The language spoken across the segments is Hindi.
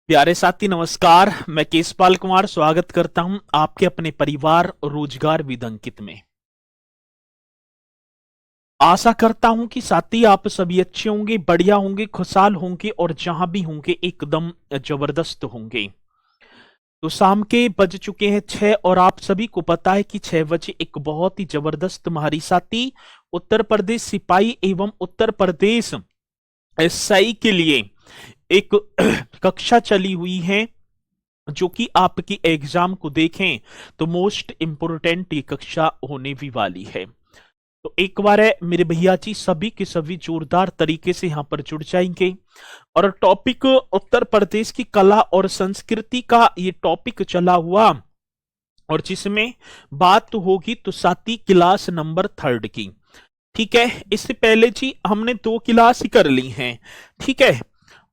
प्यारे साथी नमस्कार। मैं केशपाल कुमार स्वागत करता हूं आपके अपने परिवार रोजगार विद अंकित में। आशा करता हूं कि साथी आप सभी अच्छे होंगे, बढ़िया होंगे, खुशहाल होंगे और जहां भी होंगे एकदम जबरदस्त होंगे। तो शाम के बज चुके हैं 6 और आप सभी को पता है कि 6 बजे एक बहुत ही जबरदस्त हमारी साथी उत्तर प्रदेश सिपाही एवं उत्तर प्रदेश एसआई के लिए एक कक्षा चली हुई है जो कि आपकी एग्जाम को देखें तो मोस्ट इंपोर्टेंट ये कक्षा होने भी वाली है। तो एक बार है मेरे भैया जी सभी के सभी जोरदार तरीके से यहां पर जुड़ जाएंगे और टॉपिक उत्तर प्रदेश की कला और संस्कृति का ये टॉपिक चला हुआ और जिसमें बात होगी तो साथी क्लास नंबर 3 की। ठीक है, इससे पहले जी हमने 2 क्लास ही कर ली हैं। ठीक है,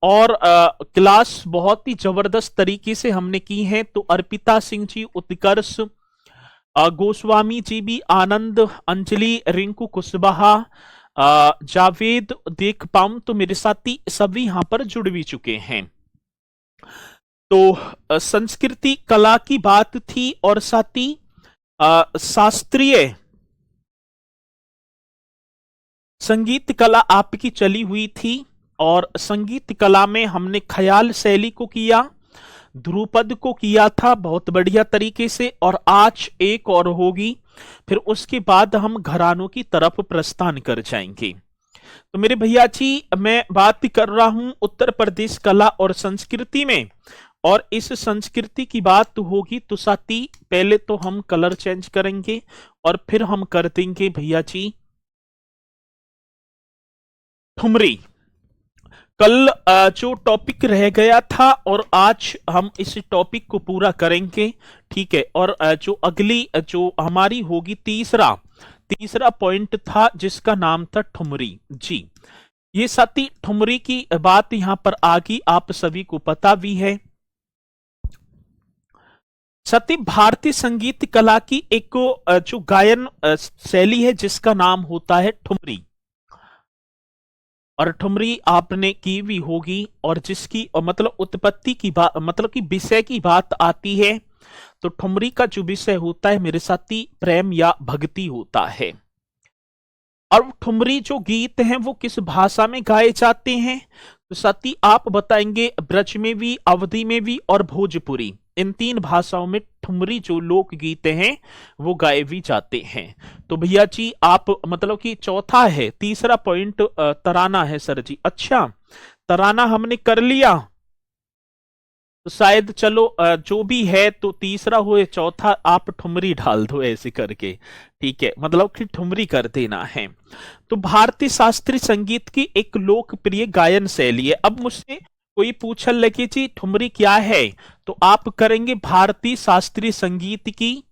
और क्लास बहुत ही जबरदस्त तरीके से हमने की है। तो अर्पिता सिंह जी, उत्कर्ष गोस्वामी जी भी, आनंद, अंजलि, रिंकू कुशवाहा, जावेद देख पाऊं तो मेरे साथी सभी यहां पर जुड़ भी चुके हैं। तो संस्कृति कला की बात थी और साथी शास्त्रीय संगीत कला आपकी चली हुई थी और संगीत कला में हमने ख्याल शैली को किया, ध्रुपद को किया था बहुत बढ़िया तरीके से, और आज एक और होगी, फिर उसके बाद हम घरानों की तरफ प्रस्थान कर जाएंगे। तो मेरे भैया जी मैं बात कर रहा हूं उत्तर प्रदेश कला और संस्कृति में, और इस संस्कृति की बात होगी तो साथी पहले तो हम कलर चेंज करेंगे और फिर हम कर देंगे भैया जी ठुमरी। कल जो टॉपिक रह गया था और आज हम इस टॉपिक को पूरा करेंगे। ठीक है, और जो अगली जो हमारी होगी तीसरा पॉइंट था जिसका नाम था ठुमरी जी। ये साथी ठुमरी की बात यहां पर आगी, आप सभी को पता भी है। साथी भारतीय संगीत कला की एक जो गायन शैली है जिसका नाम होता है ठुमरी, और ठुमरी आपने की भी होगी, और जिसकी मतलब उत्पत्ति की बात मतलब कि विषय की बात आती है तो ठुमरी का जो विषय होता है मेरे साथी प्रेम या भक्ति होता है। और ठुमरी जो गीत हैं वो किस भाषा में गाए जाते हैं तो साथी आप बताएंगे ब्रज में भी, अवधी में भी और भोजपुरी, इन 3 भाषाओं में ठुमरी जो लोक गीत हैं वो गाए भी जाते हैं। तो भैया जी आप मतलब कि चौथा है, तीसरा पॉइंट तराना है सर जी। अच्छा, तराना हमने कर लिया तो शायद चलो जो भी है तो तीसरा हो या चौथा आप ठुमरी डाल दो ऐसे करके। ठीक है, मतलब कि ठुमरी कर देना है। तो भारतीय शास्त्रीय संगीत की एक लोकप्रिय गायन शैली है। अब मुझसे कोई पूछने लगे जी ठुमरी क्या है तो आप करेंगे भारतीय शास्त्रीय संगीत की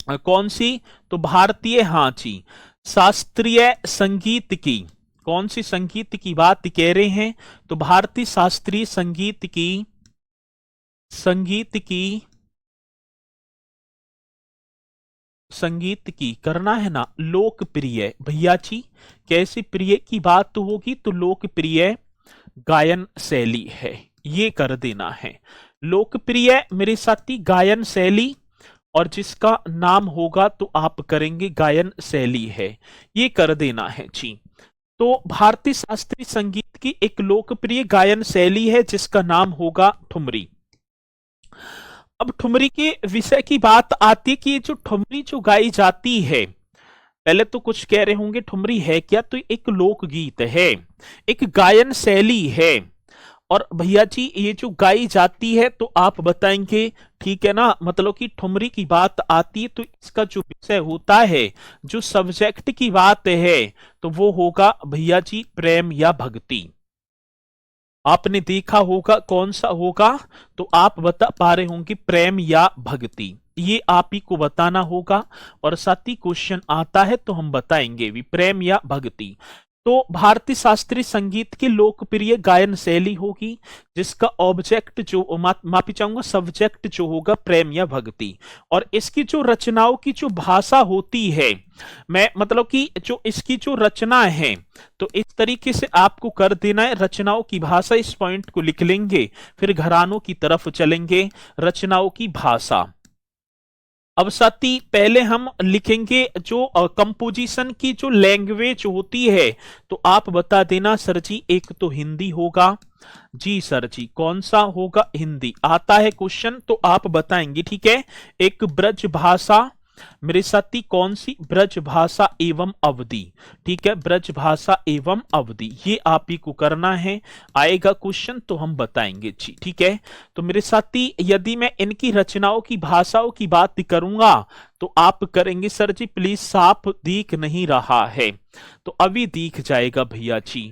कौन सी, तो भारतीय, हाँ जी, शास्त्रीय संगीत की कौन सी संगीत की बात कह रहे हैं तो भारतीय शास्त्रीय संगीत की करना है ना लोकप्रिय। भैया जी कैसी प्रिय की बात तो होगी तो लोकप्रिय गायन शैली है, ये कर देना है। लोकप्रिय मेरे साथी गायन शैली और जिसका नाम होगा तो आप करेंगे गायन शैली है, ये कर देना है जी। तो भारतीय शास्त्रीय संगीत की एक लोकप्रिय गायन शैली है जिसका नाम होगा ठुमरी। अब ठुमरी के विषय की बात आती है कि जो ठुमरी जो गाई जाती है, पहले तो कुछ कह रहे होंगे ठुमरी है क्या, तो एक लोकगीत है, एक गायन शैली है। और भैया जी ये जो गाई जाती है तो आप बताएंगे ठीक है ना, मतलब कि ठुमरी की बात आती है तो इसका जो विषय होता है, जो सब्जेक्ट की बात है तो वो होगा भैया जी प्रेम या भक्ति। आपने देखा होगा कौन सा होगा तो आप बता पा रहे होंगे प्रेम या भक्ति, ये आप ही को बताना होगा। और साथ ही क्वेश्चन आता है तो हम बताएंगे भी प्रेम या भक्ति। तो भारतीय शास्त्रीय संगीत की लोकप्रिय गायन शैली होगी जिसका ऑब्जेक्ट जो माफी चाहूंगा सब्जेक्ट जो होगा प्रेम या भक्ति। और इसकी जो रचनाओं की जो भाषा होती है, मैं मतलब कि जो इसकी जो रचना है, तो इस तरीके से आपको कर देना है। रचनाओं की भाषा, इस पॉइंट को लिख लेंगे, फिर घरानों की तरफ चलेंगे। रचनाओं की भाषा, अब साथी पहले हम लिखेंगे जो कंपोजिशन की जो लैंग्वेज होती है, तो आप बता देना सर जी। एक तो हिंदी होगा जी सर जी, कौन सा होगा? हिंदी। आता है क्वेश्चन तो आप बताएंगे, ठीक है। एक ब्रज भाषा, मेरे साथी कौन सी? ब्रज भाषा एवं अवधि, ठीक है। ब्रज भाषा एवं अवधि, ये आप ही को करना है। आएगा क्वेश्चन तो हम बताएंगे जी, ठीक है। तो मेरे साथी यदि मैं इनकी रचनाओं की भाषाओं की बात करूंगा तो आप करेंगे सर जी प्लीज साफ दिख नहीं रहा है, तो अभी दिख जाएगा भैया जी,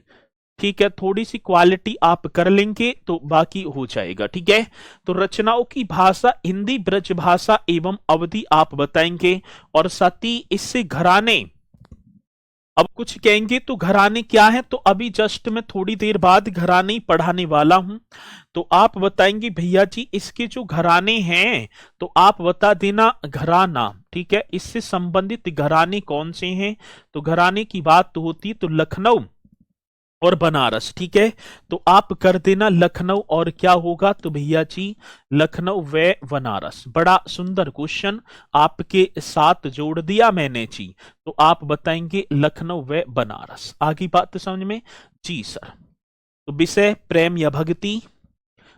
ठीक है। थोड़ी सी क्वालिटी आप कर लेंगे तो बाकी हो जाएगा, ठीक है। तो रचनाओं की भाषा हिंदी, ब्रज भाषा एवं अवधि आप बताएंगे। और साथ ही इससे घराने, अब कुछ कहेंगे तो घराने क्या है, तो अभी जस्ट मैं थोड़ी देर बाद घराने ही पढ़ाने वाला हूं। तो आप बताएंगे भैया जी इसके जो घराने हैं, तो आप बता देना घराना, ठीक है। इससे संबंधित घराने कौन से हैं, तो घराने की बात तो होती है तो लखनऊ और बनारस, ठीक है। तो आप कर देना लखनऊ और क्या होगा, तो भैया जी लखनऊ व बनारस। बड़ा सुंदर क्वेश्चन आपके साथ जोड़ दिया मैंने जी। तो आप बताएंगे लखनऊ व बनारस। आगे बात समझ में जी सर। तो विषय प्रेम या भक्ति।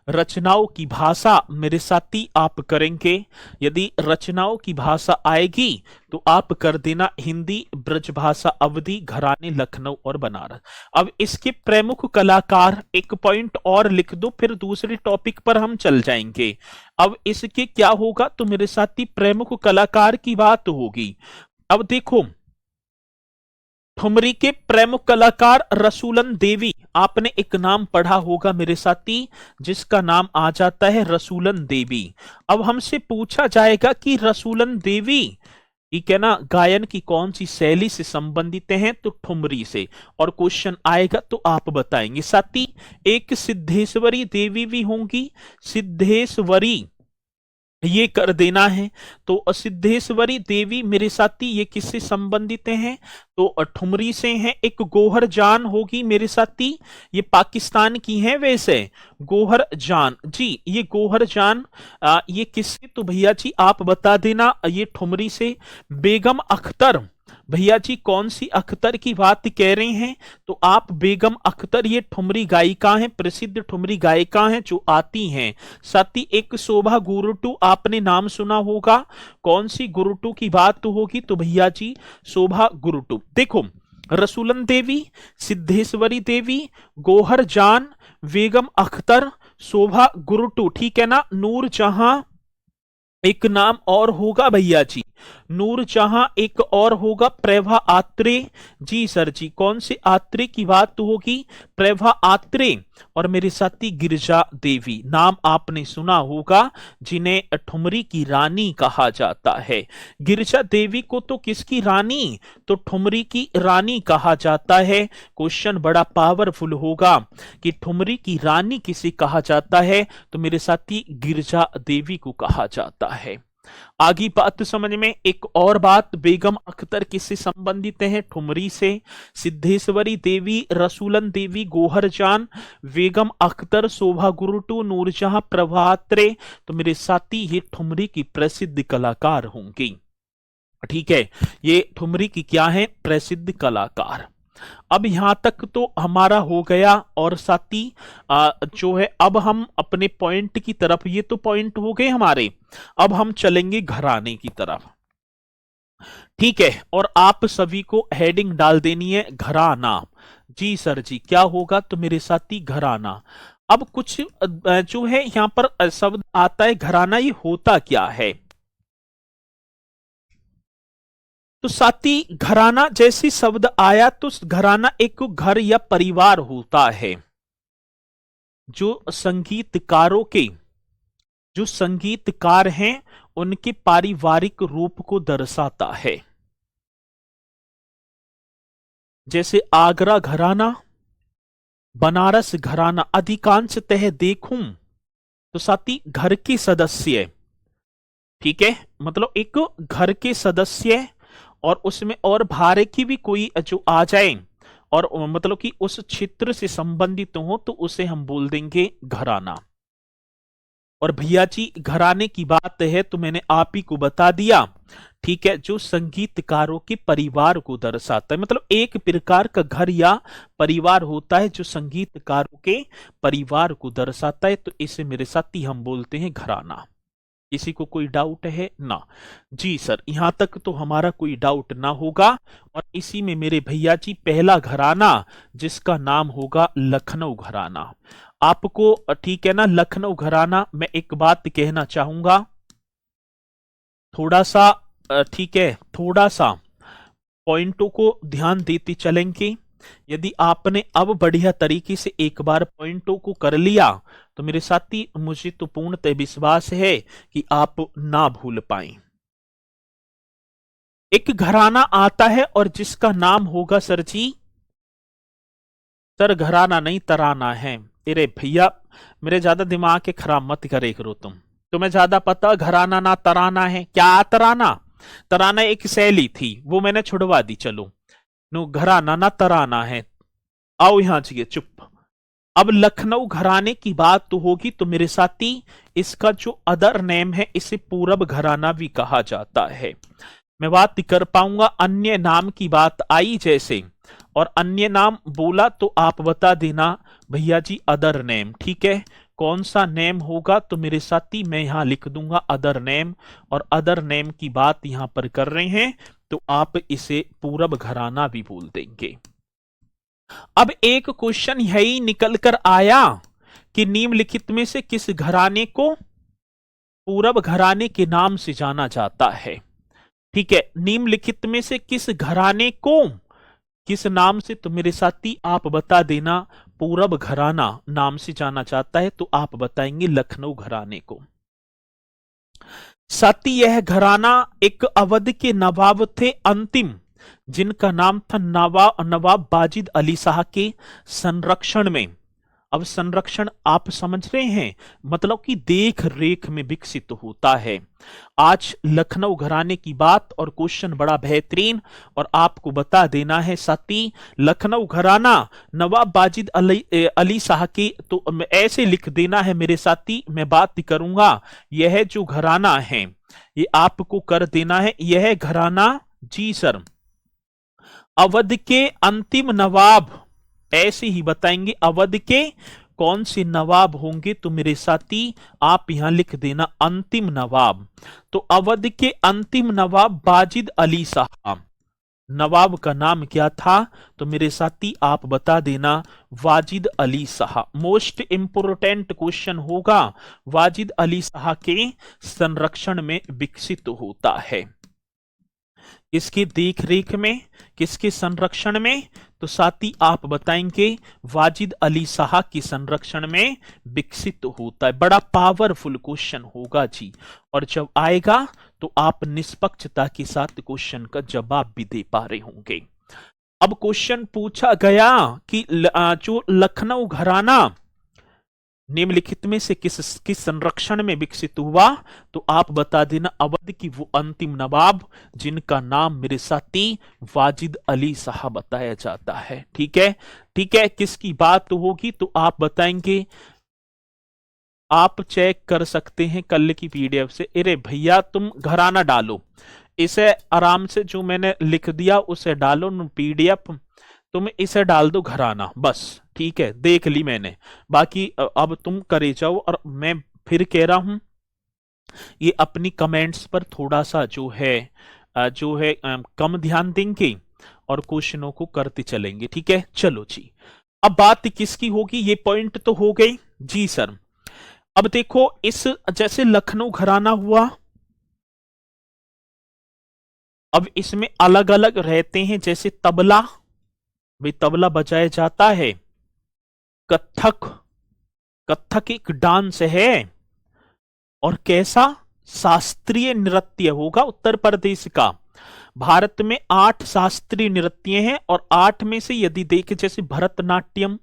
रचनाओं की भाषा मेरे साथी आप करेंगे, यदि रचनाओं की भाषा आएगी तो आप कर देना हिंदी, ब्रजभाषा अवधि, घराने लखनऊ और बनारस। अब इसके प्रमुख कलाकार, एक पॉइंट और लिख दो फिर दूसरे टॉपिक पर हम चल जाएंगे। अब इसके क्या होगा, तो मेरे साथी प्रमुख कलाकार की बात होगी। अब देखो ठुमरी के प्रमुख कलाकार रसूलन देवी, आपने एक नाम पढ़ा होगा मेरे साथी जिसका नाम आ जाता है रसूलन देवी। अब हमसे पूछा जाएगा कि रसूलन देवी, ठीक है ना, गायन की कौन सी शैली से संबंधित हैं, तो ठुमरी से। और क्वेश्चन आएगा तो आप बताएंगे साथी। एक सिद्धेश्वरी देवी भी होंगी, सिद्धेश्वरी ये कर देना है। तो सिद्धेश्वरी देवी मेरे साथी ये किससे संबंधित हैं, तो ठुमरी से हैं। एक गोहर जान होगी मेरे साथी, ये पाकिस्तान की हैं वैसे, गोहर जान जी, ये गोहर जान ये किससे, तो भैया जी आप बता देना, ये ठुमरी से। बेगम अख्तर, भैया जी कौन सी अख्तर की बात कह रहे हैं, तो आप बेगम अख्तर ये ठुमरी गायिका हैं, प्रसिद्ध ठुमरी गायिका हैं जो आती हैं। साथ ही एक शोभा गुरुटू आपने नाम सुना होगा, कौन सी गुरुटू की बात होगी, तो भैया जी शोभा गुरुटू। देखो रसूलन देवी, सिद्धेश्वरी देवी, गोहर जान, बेगम अख्तर, शोभा गुरुटू, ठीक है ना। नूर जहां एक नाम और होगा भैया जी, नूर जहां एक और होगा, प्रभा आत्रे जी सर जी, कौन से आत्रे की बात होगी, प्रभा आत्रे। और मेरे साथी गिरजा देवी, नाम आपने सुना होगा, जिन्हें ठुमरी की रानी कहा जाता है। गिरजा देवी को तो किसकी रानी, तो ठुमरी की रानी कहा जाता है। क्वेश्चन बड़ा पावरफुल होगा कि ठुमरी की रानी किसे कहा जाता है, तो मेरे साथी गिरजा देवी को कहा जाता है। आगे बात समझ में। एक और बात, बेगम अख्तर किससे संबंधित हैं, ठुमरी से। सिद्धेश्वरी देवी, रसूलन देवी, गोहर जान, बेगम अख्तर, शोभा गुरुटू, नूरजहां, प्रभात्रे, तो मेरे साथी ये ठुमरी की प्रसिद्ध कलाकार होंगी, ठीक है। ये ठुमरी की क्या है, प्रसिद्ध कलाकार। अब यहां तक तो हमारा हो गया। और साथी जो है अब हम अपने पॉइंट की तरफ, ये तो पॉइंट हो गए हमारे, अब हम चलेंगे घराने की तरफ, ठीक है। और आप सभी को हेडिंग डाल देनी है घराना जी सर जी, क्या होगा, तो मेरे साथी घराना। अब कुछ जो है यहां पर शब्द आता है घराना, ये होता क्या है, तो साथी घराना जैसी शब्द आया तो घराना एक घर या परिवार होता है जो संगीतकारों के, जो संगीतकार हैं उनके पारिवारिक रूप को दर्शाता है। जैसे आगरा घराना, बनारस घराना। अधिकांशतः देखूं तो साथी घर के सदस्य, ठीक है, मतलब एक घर के सदस्य और उसमें और भारे की भी कोई जो आ जाए और मतलब कि उस क्षेत्र से संबंधित हो तो उसे हम बोल देंगे घराना। और भैया जी घराने की बात है तो मैंने आप ही को बता दिया, ठीक है, जो संगीतकारों के परिवार को दर्शाता है, मतलब एक प्रकार का घर या परिवार होता है जो संगीतकारों के परिवार को दर्शाता है, तो इसे मेरे साथी हम बोलते हैं घराना। किसी को कोई डाउट है ना? जी सर, यहां तक तो हमारा कोई डाउट ना होगा। और इसी में मेरे भैया जी पहला घराना जिसका नाम होगा लखनऊ घराना। आपको ठीक है ना, लखनऊ घराना। मैं एक बात कहना चाहूंगा, थोड़ा सा ठीक है, थोड़ा सा पॉइंटों को ध्यान देते चलेंगे। यदि आपने अब बढ़िया तरीके से एक बार पॉइंटों को कर लिया तो मेरे साथी मुझे तो पूर्णतः विश्वास है कि आप ना भूल पाए। एक घराना आता है और जिसका नाम होगा सर जी, सर घराना नहीं तराना है। अरे भैया मेरे ज्यादा दिमाग के खराब मत करे करो तुम्हें ज्यादा पता घराना ना तराना है क्या? तराना, तराना एक शैली थी वो मैंने छुड़वा दी। चलो नो, घराना ना तराना है। आओ यहां चाहिए चुप। अब लखनऊ घराने की बात तो होगी तो मेरे साथी इसका जो अदर नेम है इसे पूरब घराना भी कहा जाता है। मैं बात कर पाऊंगा अन्य नाम की बात आई जैसे, और अन्य नाम बोला तो आप बता देना भैया जी अदर नेम, ठीक है। कौन सा नेम होगा तो मेरे साथी मैं यहां लिख दूंगा अदर नेम, और अदर नेम की बात यहां पर कर रहे हैं तो आप इसे पूरब घराना भी बोल देंगे। अब एक क्वेश्चन यही निकल कर आया कि निम्नलिखित में से किस घराने को पूरब घराने के नाम से जाना जाता है? ठीक है, निम्नलिखित में से किस घराने को किस नाम से, तो मेरे साथी आप बता देना पूरब घराना नाम से जाना जाता है तो आप बताएंगे लखनऊ घराने को। साथी यह घराना एक अवध के नवाब थे अंतिम, जिनका नाम था नवाब बाजिद अली शाह के संरक्षण में। अब संरक्षण आप समझ रहे हैं, मतलब कि देख रेख में विकसित होता है। आज लखनऊ घराने की बात और क्वेश्चन बड़ा बेहतरीन, और आपको बता देना है साथी लखनऊ घराना नवाब बाजिद अली शाह की, तो ऐसे लिख देना है मेरे साथी। मैं बात करूंगा यह जो घराना है ये आपको कर देना है, यह घराना जी सर अवध के अंतिम नवाब, ऐसे ही बताएंगे अवध के कौन से नवाब होंगे तो मेरे साथी आप यहां लिख देना अंतिम नवाब। तो अवध के अंतिम नवाब बाजिद अली शाह, नवाब का नाम क्या था तो मेरे साथी आप बता देना Wajid Ali Shah. Most important question होगा, वाजिद अली शाह के संरक्षण में विकसित होता है। किसकी देख रेख में, किसके संरक्षण में, तो साथी आप बताएंगे वाजिद अली शाह की संरक्षण में विकसित होता है। बड़ा पावरफुल क्वेश्चन होगा जी, और जब आएगा तो आप निष्पक्षता के साथ क्वेश्चन का जवाब भी दे पा रहे होंगे। अब क्वेश्चन पूछा गया कि जो लखनऊ घराना निम्नलिखित में से किस संरक्षण में विकसित हुआ, तो आप बता देना अवध की वो अंतिम नवाब जिनका नाम मेरे साथी वाजिद अली शाह बताया जाता है। ठीक है, ठीक है, किसकी बात होगी तो आप बताएंगे। आप चेक कर सकते हैं कल की पीडीएफ से। अरे भैया तुम घराना डालो, इसे आराम से जो मैंने लिख दिया उसे डालो पीडीएफ, तुम इसे डाल दो घराना बस, ठीक है, देख ली मैंने। बाकी अब तुम करे जाओ, और मैं फिर कह रहा हूं ये अपनी कमेंट्स पर थोड़ा सा जो है कम ध्यान देंगे और क्वेश्चनों को करते चलेंगे। ठीक है, चलो जी। अब बात किसकी होगी, ये पॉइंट तो हो गई जी सर। अब देखो इस जैसे लखनऊ घराना हुआ, अब इसमें अलग अलग रहते हैं, जैसे तबला, भाई तबला बजाया जाता है। कथक, कथक एक डांस है, और कैसा शास्त्रीय नृत्य होगा उत्तर प्रदेश का। भारत में 8 शास्त्रीय नृत्य हैं और 8 में से यदि देखें जैसे भरतनाट्यम,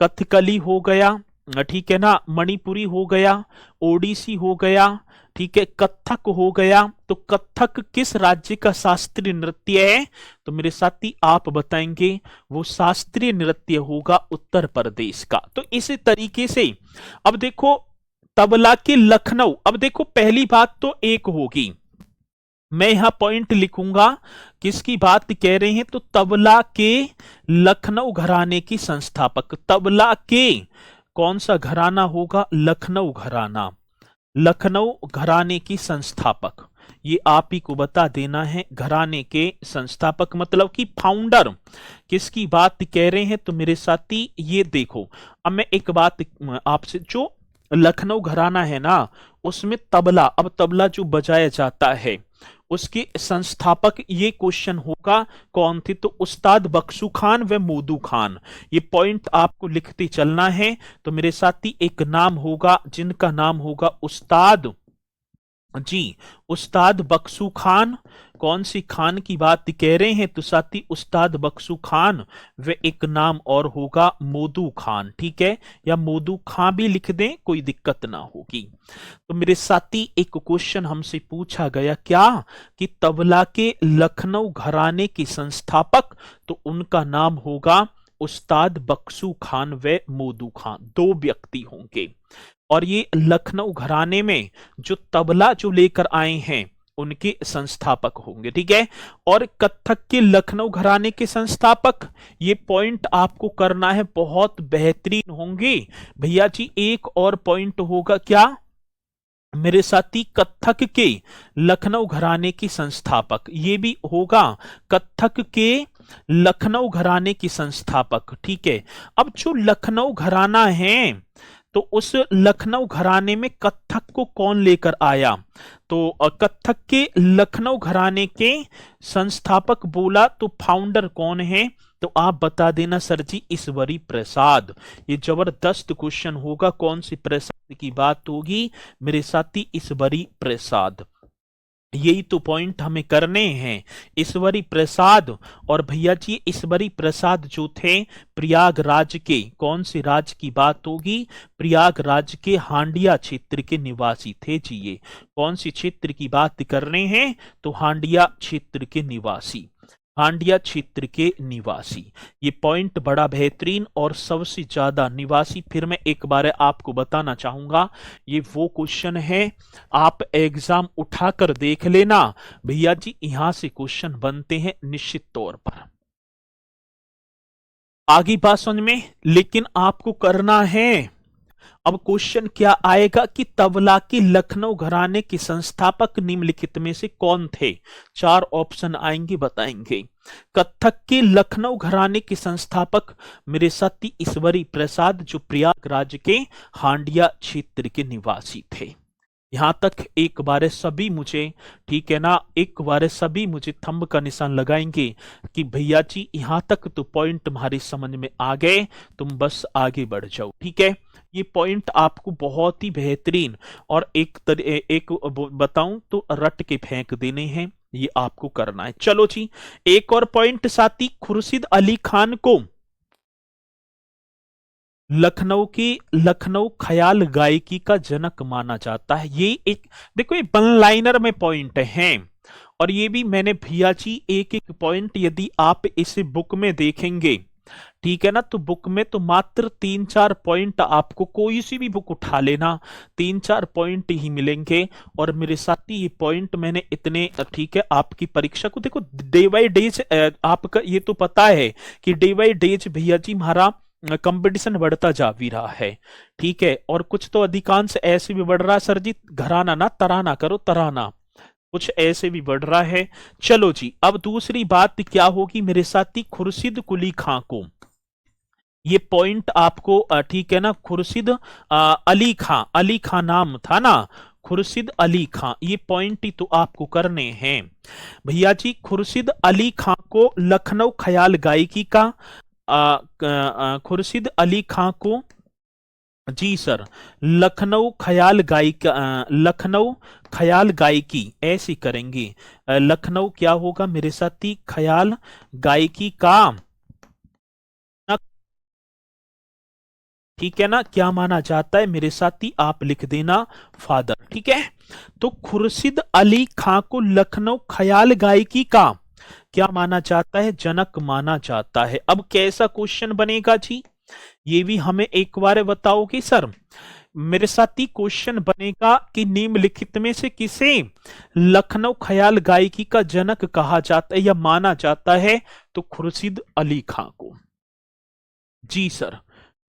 कथकली हो गया, ठीक है ना, मणिपुरी हो गया, ओडिसी हो गया, ठीक है, कथक हो गया। तो कथक किस राज्य का शास्त्रीय नृत्य है? तो मेरे साथी आप बताएंगे वो शास्त्रीय नृत्य होगा उत्तर प्रदेश का। तो इसी तरीके से अब देखो तबला के लखनऊ, अब देखो पहली बात तो एक होगी, मैं यहां पॉइंट लिखूंगा किसकी बात कह रहे हैं, तो तबला के लखनऊ घराने की संस्थापक। तबला के कौन सा घराना होगा? लखनऊ घराना, लखनऊ घराने की संस्थापक, ये आप ही को बता देना है। घराने के संस्थापक मतलब कि फाउंडर किसकी बात कह रहे हैं? तो मेरे साथी ये देखो, अब मैं एक बात आपसे, जो लखनऊ घराना है ना उसमें तबला, अब तबला जो बजाया जाता है उसके संस्थापक ये क्वेश्चन होगा कौन थे? तो उस्ताद बख्शू खान व मोदू खान। ये पॉइंट आपको लिखते चलना है। तो मेरे साथी एक नाम होगा जिनका नाम होगा उस्ताद जी, उस्ताद बख्शू खान। कौन सी खान की बात कह रहे हैं? तो साथी उस्ताद बख्शू खान व एक नाम और होगा मोदू खान, ठीक है, या मोदू खां भी लिख दें, कोई दिक्कत ना होगी। तो मेरे साथी एक क्वेश्चन हमसे पूछा गया क्या कि तबला के लखनऊ घराने के संस्थापक, तो उनका नाम होगा उस्ताद बख्शू खान व मोदू खान, दो व्यक्ति होंगे। और ये लखनऊ घराने में जो तबला जो लेकर आए हैं उनके संस्थापक होंगे, ठीक है। और कथक के लखनऊ घराने के संस्थापक, ये पॉइंट आपको करना है, बहुत बेहतरीन होंगे भैया जी। एक और पॉइंट होगा क्या मेरे साथी? कथक के लखनऊ घराने की संस्थापक, ये भी होगा कथक के लखनऊ घराने की संस्थापक, ठीक है। अब जो लखनऊ घराना है तो उस लखनऊ घराने में कथक को कौन लेकर आया? तो कथक के लखनऊ घराने के संस्थापक बोला तो फाउंडर कौन है? तो आप बता देना सर जी ईश्वरी प्रसाद। ये जबरदस्त क्वेश्चन होगा, कौन सी प्रसाद की बात होगी मेरे साथी? ईश्वरी प्रसाद। यही तो पॉइंट हमें करने हैं, ईश्वरी प्रसाद। और भैया जी ईश्वरी प्रसाद जो थे प्रयागराज के, कौन से राज्य की बात होगी? प्रयागराज के हांडिया क्षेत्र के निवासी थे जी। ये कौन सी क्षेत्र की बात कर रहे हैं? तो हांडिया क्षेत्र के निवासी, हांडिया क्षेत्र के निवासी। ये पॉइंट बड़ा बेहतरीन और सबसे ज्यादा निवासी, फिर मैं एक बार आपको बताना चाहूंगा, ये वो क्वेश्चन है आप एग्जाम उठाकर देख लेना भैया जी, यहां से क्वेश्चन बनते हैं निश्चित तौर पर। आगे बात समझ में, लेकिन आपको करना है, अब क्वेश्चन क्या आएगा कि तबला के लखनऊ घराने के संस्थापक निम्नलिखित में से कौन थे? चार ऑप्शन आएंगे, बताएंगे। कथक के लखनऊ घराने के संस्थापक मेरे साथी ईश्वरी प्रसाद, जो प्रयागराज के हांडिया क्षेत्र के निवासी थे। यहां तक एक बार सभी मुझे, ठीक है ना, एक बार सभी मुझे थंब का निशान लगाएंगे कि भैया जी यहां तक तो पॉइंट तुम्हारी समझ में आ गए, तुम बस आगे बढ़ जाओ, ठीक है। ये पॉइंट आपको बहुत ही बेहतरीन और एक बताऊं तो रट के फेंक देने हैं, ये आपको करना है। चलो जी, एक और पॉइंट साथी, खुर्शीद अली खान को लखनऊ ख्याल गायकी का जनक माना जाता है। ये एक देखो, ये वन लाइनर में पॉइंट है, और ये भी मैंने भैया जी एक एक पॉइंट, यदि आप इसे बुक में देखेंगे, ठीक है ना, तो बुक में तो मात्र 3-4 पॉइंट, आपको कोई सी भी बुक उठा लेना 3-4 पॉइंट ही मिलेंगे। और मेरे साथी ये पॉइंट मैंने इतने, ठीक है, आपकी परीक्षा को देखो डे बाई डेज, आपका ये तो पता है कि डे बाई डेज भैया जी हमारा कंपटीशन बढ़ता जा भी रहा है, ठीक है। और कुछ तो अधिकांश ऐसे भी बढ़ रहा है सर जी, घराना ना तराना करो, तराना, कुछ ऐसे भी बढ़ रहा है। चलो जी, अब दूसरी बात क्या होगी मेरे साथी? खुर्शीद कुली खां को, ये पॉइंट आपको, ठीक है ना, खुर्शीद अली खां नाम था ना, खुर्शीद अली खां, ये पॉइंट ही तो आपको करने हैं भैया जी। खुर्शीद अली खां को लखनऊ ख्याल गायकी का, खुर्शीद अली खां को जी सर, लखनऊ ख्याल गायिका, लखनऊ ख्याल गायकी ऐसी करेंगे। लखनऊ क्या होगा मेरे साथी, ख्याल गायकी का ना, ठीक है ना, क्या माना जाता है मेरे साथी, आप लिख देना फादर, ठीक है। तो खुर्शीद अली खां को लखनऊ ख्याल गायकी का क्या माना जाता है, जनक माना जाता है। अब कैसा क्वेश्चन बनेगा जी, ये भी हमें एक बार बताओगे सर। मेरे साथ ही क्वेश्चन बनेगा कि निम्नलिखित में से किसे लखनऊ ख्याल गायकी का जनक कहा जाता है या माना जाता है, तो खुर्शीद अली खां को। जी सर,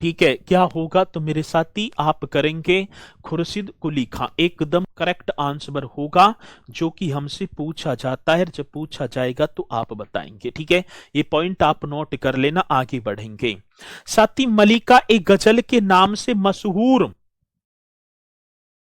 ठीक है, क्या होगा तो मेरे साथी आप करेंगे खुर्शीद कुली खां, एकदम करेक्ट आंसर होगा, जो कि हमसे पूछा जाता है। जब पूछा जाएगा तो आप बताएंगे, ठीक है। ये पॉइंट आप नोट कर लेना, आगे बढ़ेंगे। साथी मलिका एक गजल के नाम से मशहूर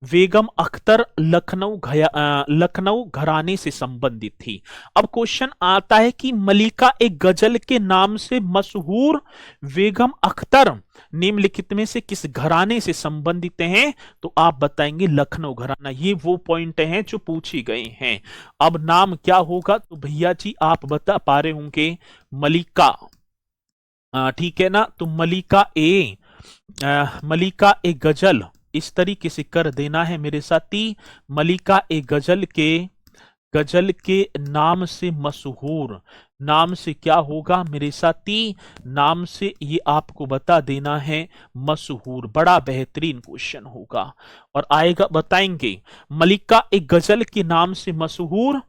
बेगम अख्तर लखनऊ घराने से संबंधित थी। अब क्वेश्चन आता है कि मलिका एक गजल के नाम से मशहूर बेगम अख्तर निम्नलिखित में से किस घराने से संबंधित हैं, तो आप बताएंगे लखनऊ घराना। ये वो पॉइंट हैं जो पूछे गए हैं। अब नाम क्या होगा, तो भैया जी आप बता पा रहे होंगे मलिका, ठीक है ना। तो मलिका ए गजल इस तरीके से कर देना है मेरे साथी। मलिका ए गजल के नाम से मशहूर, नाम से क्या होगा मेरे साथी, नाम से ये आपको बता देना है मशहूर। बड़ा बेहतरीन क्वेश्चन होगा और आएगा, बताएंगे मलिका एक गजल के नाम से मशहूर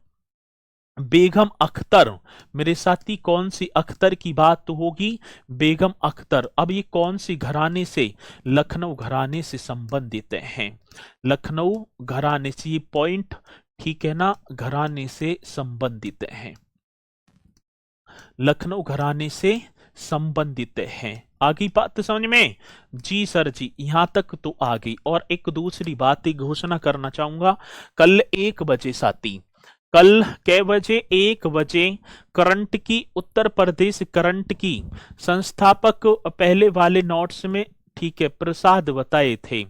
बेगम अख्तर। मेरे साथी कौन सी अख्तर की बात तो होगी, बेगम अख्तर। अब ये कौन सी घराने से, लखनऊ घराने से संबंधित हैं, लखनऊ घराने से, ये पॉइंट ठीक है ना, घराने से संबंधित हैं, लखनऊ घराने से संबंधित हैं। आगे बात समझ में, जी सर जी, यहां तक तो आ गई। और एक दूसरी बात की घोषणा करना चाहूंगा, कल 1 बजे साथी, कल कै बजे, 1 बजे करंट की, उत्तर प्रदेश करंट की संस्थापक पहले वाले नोट्स में, ठीक है, प्रसाद बताए थे।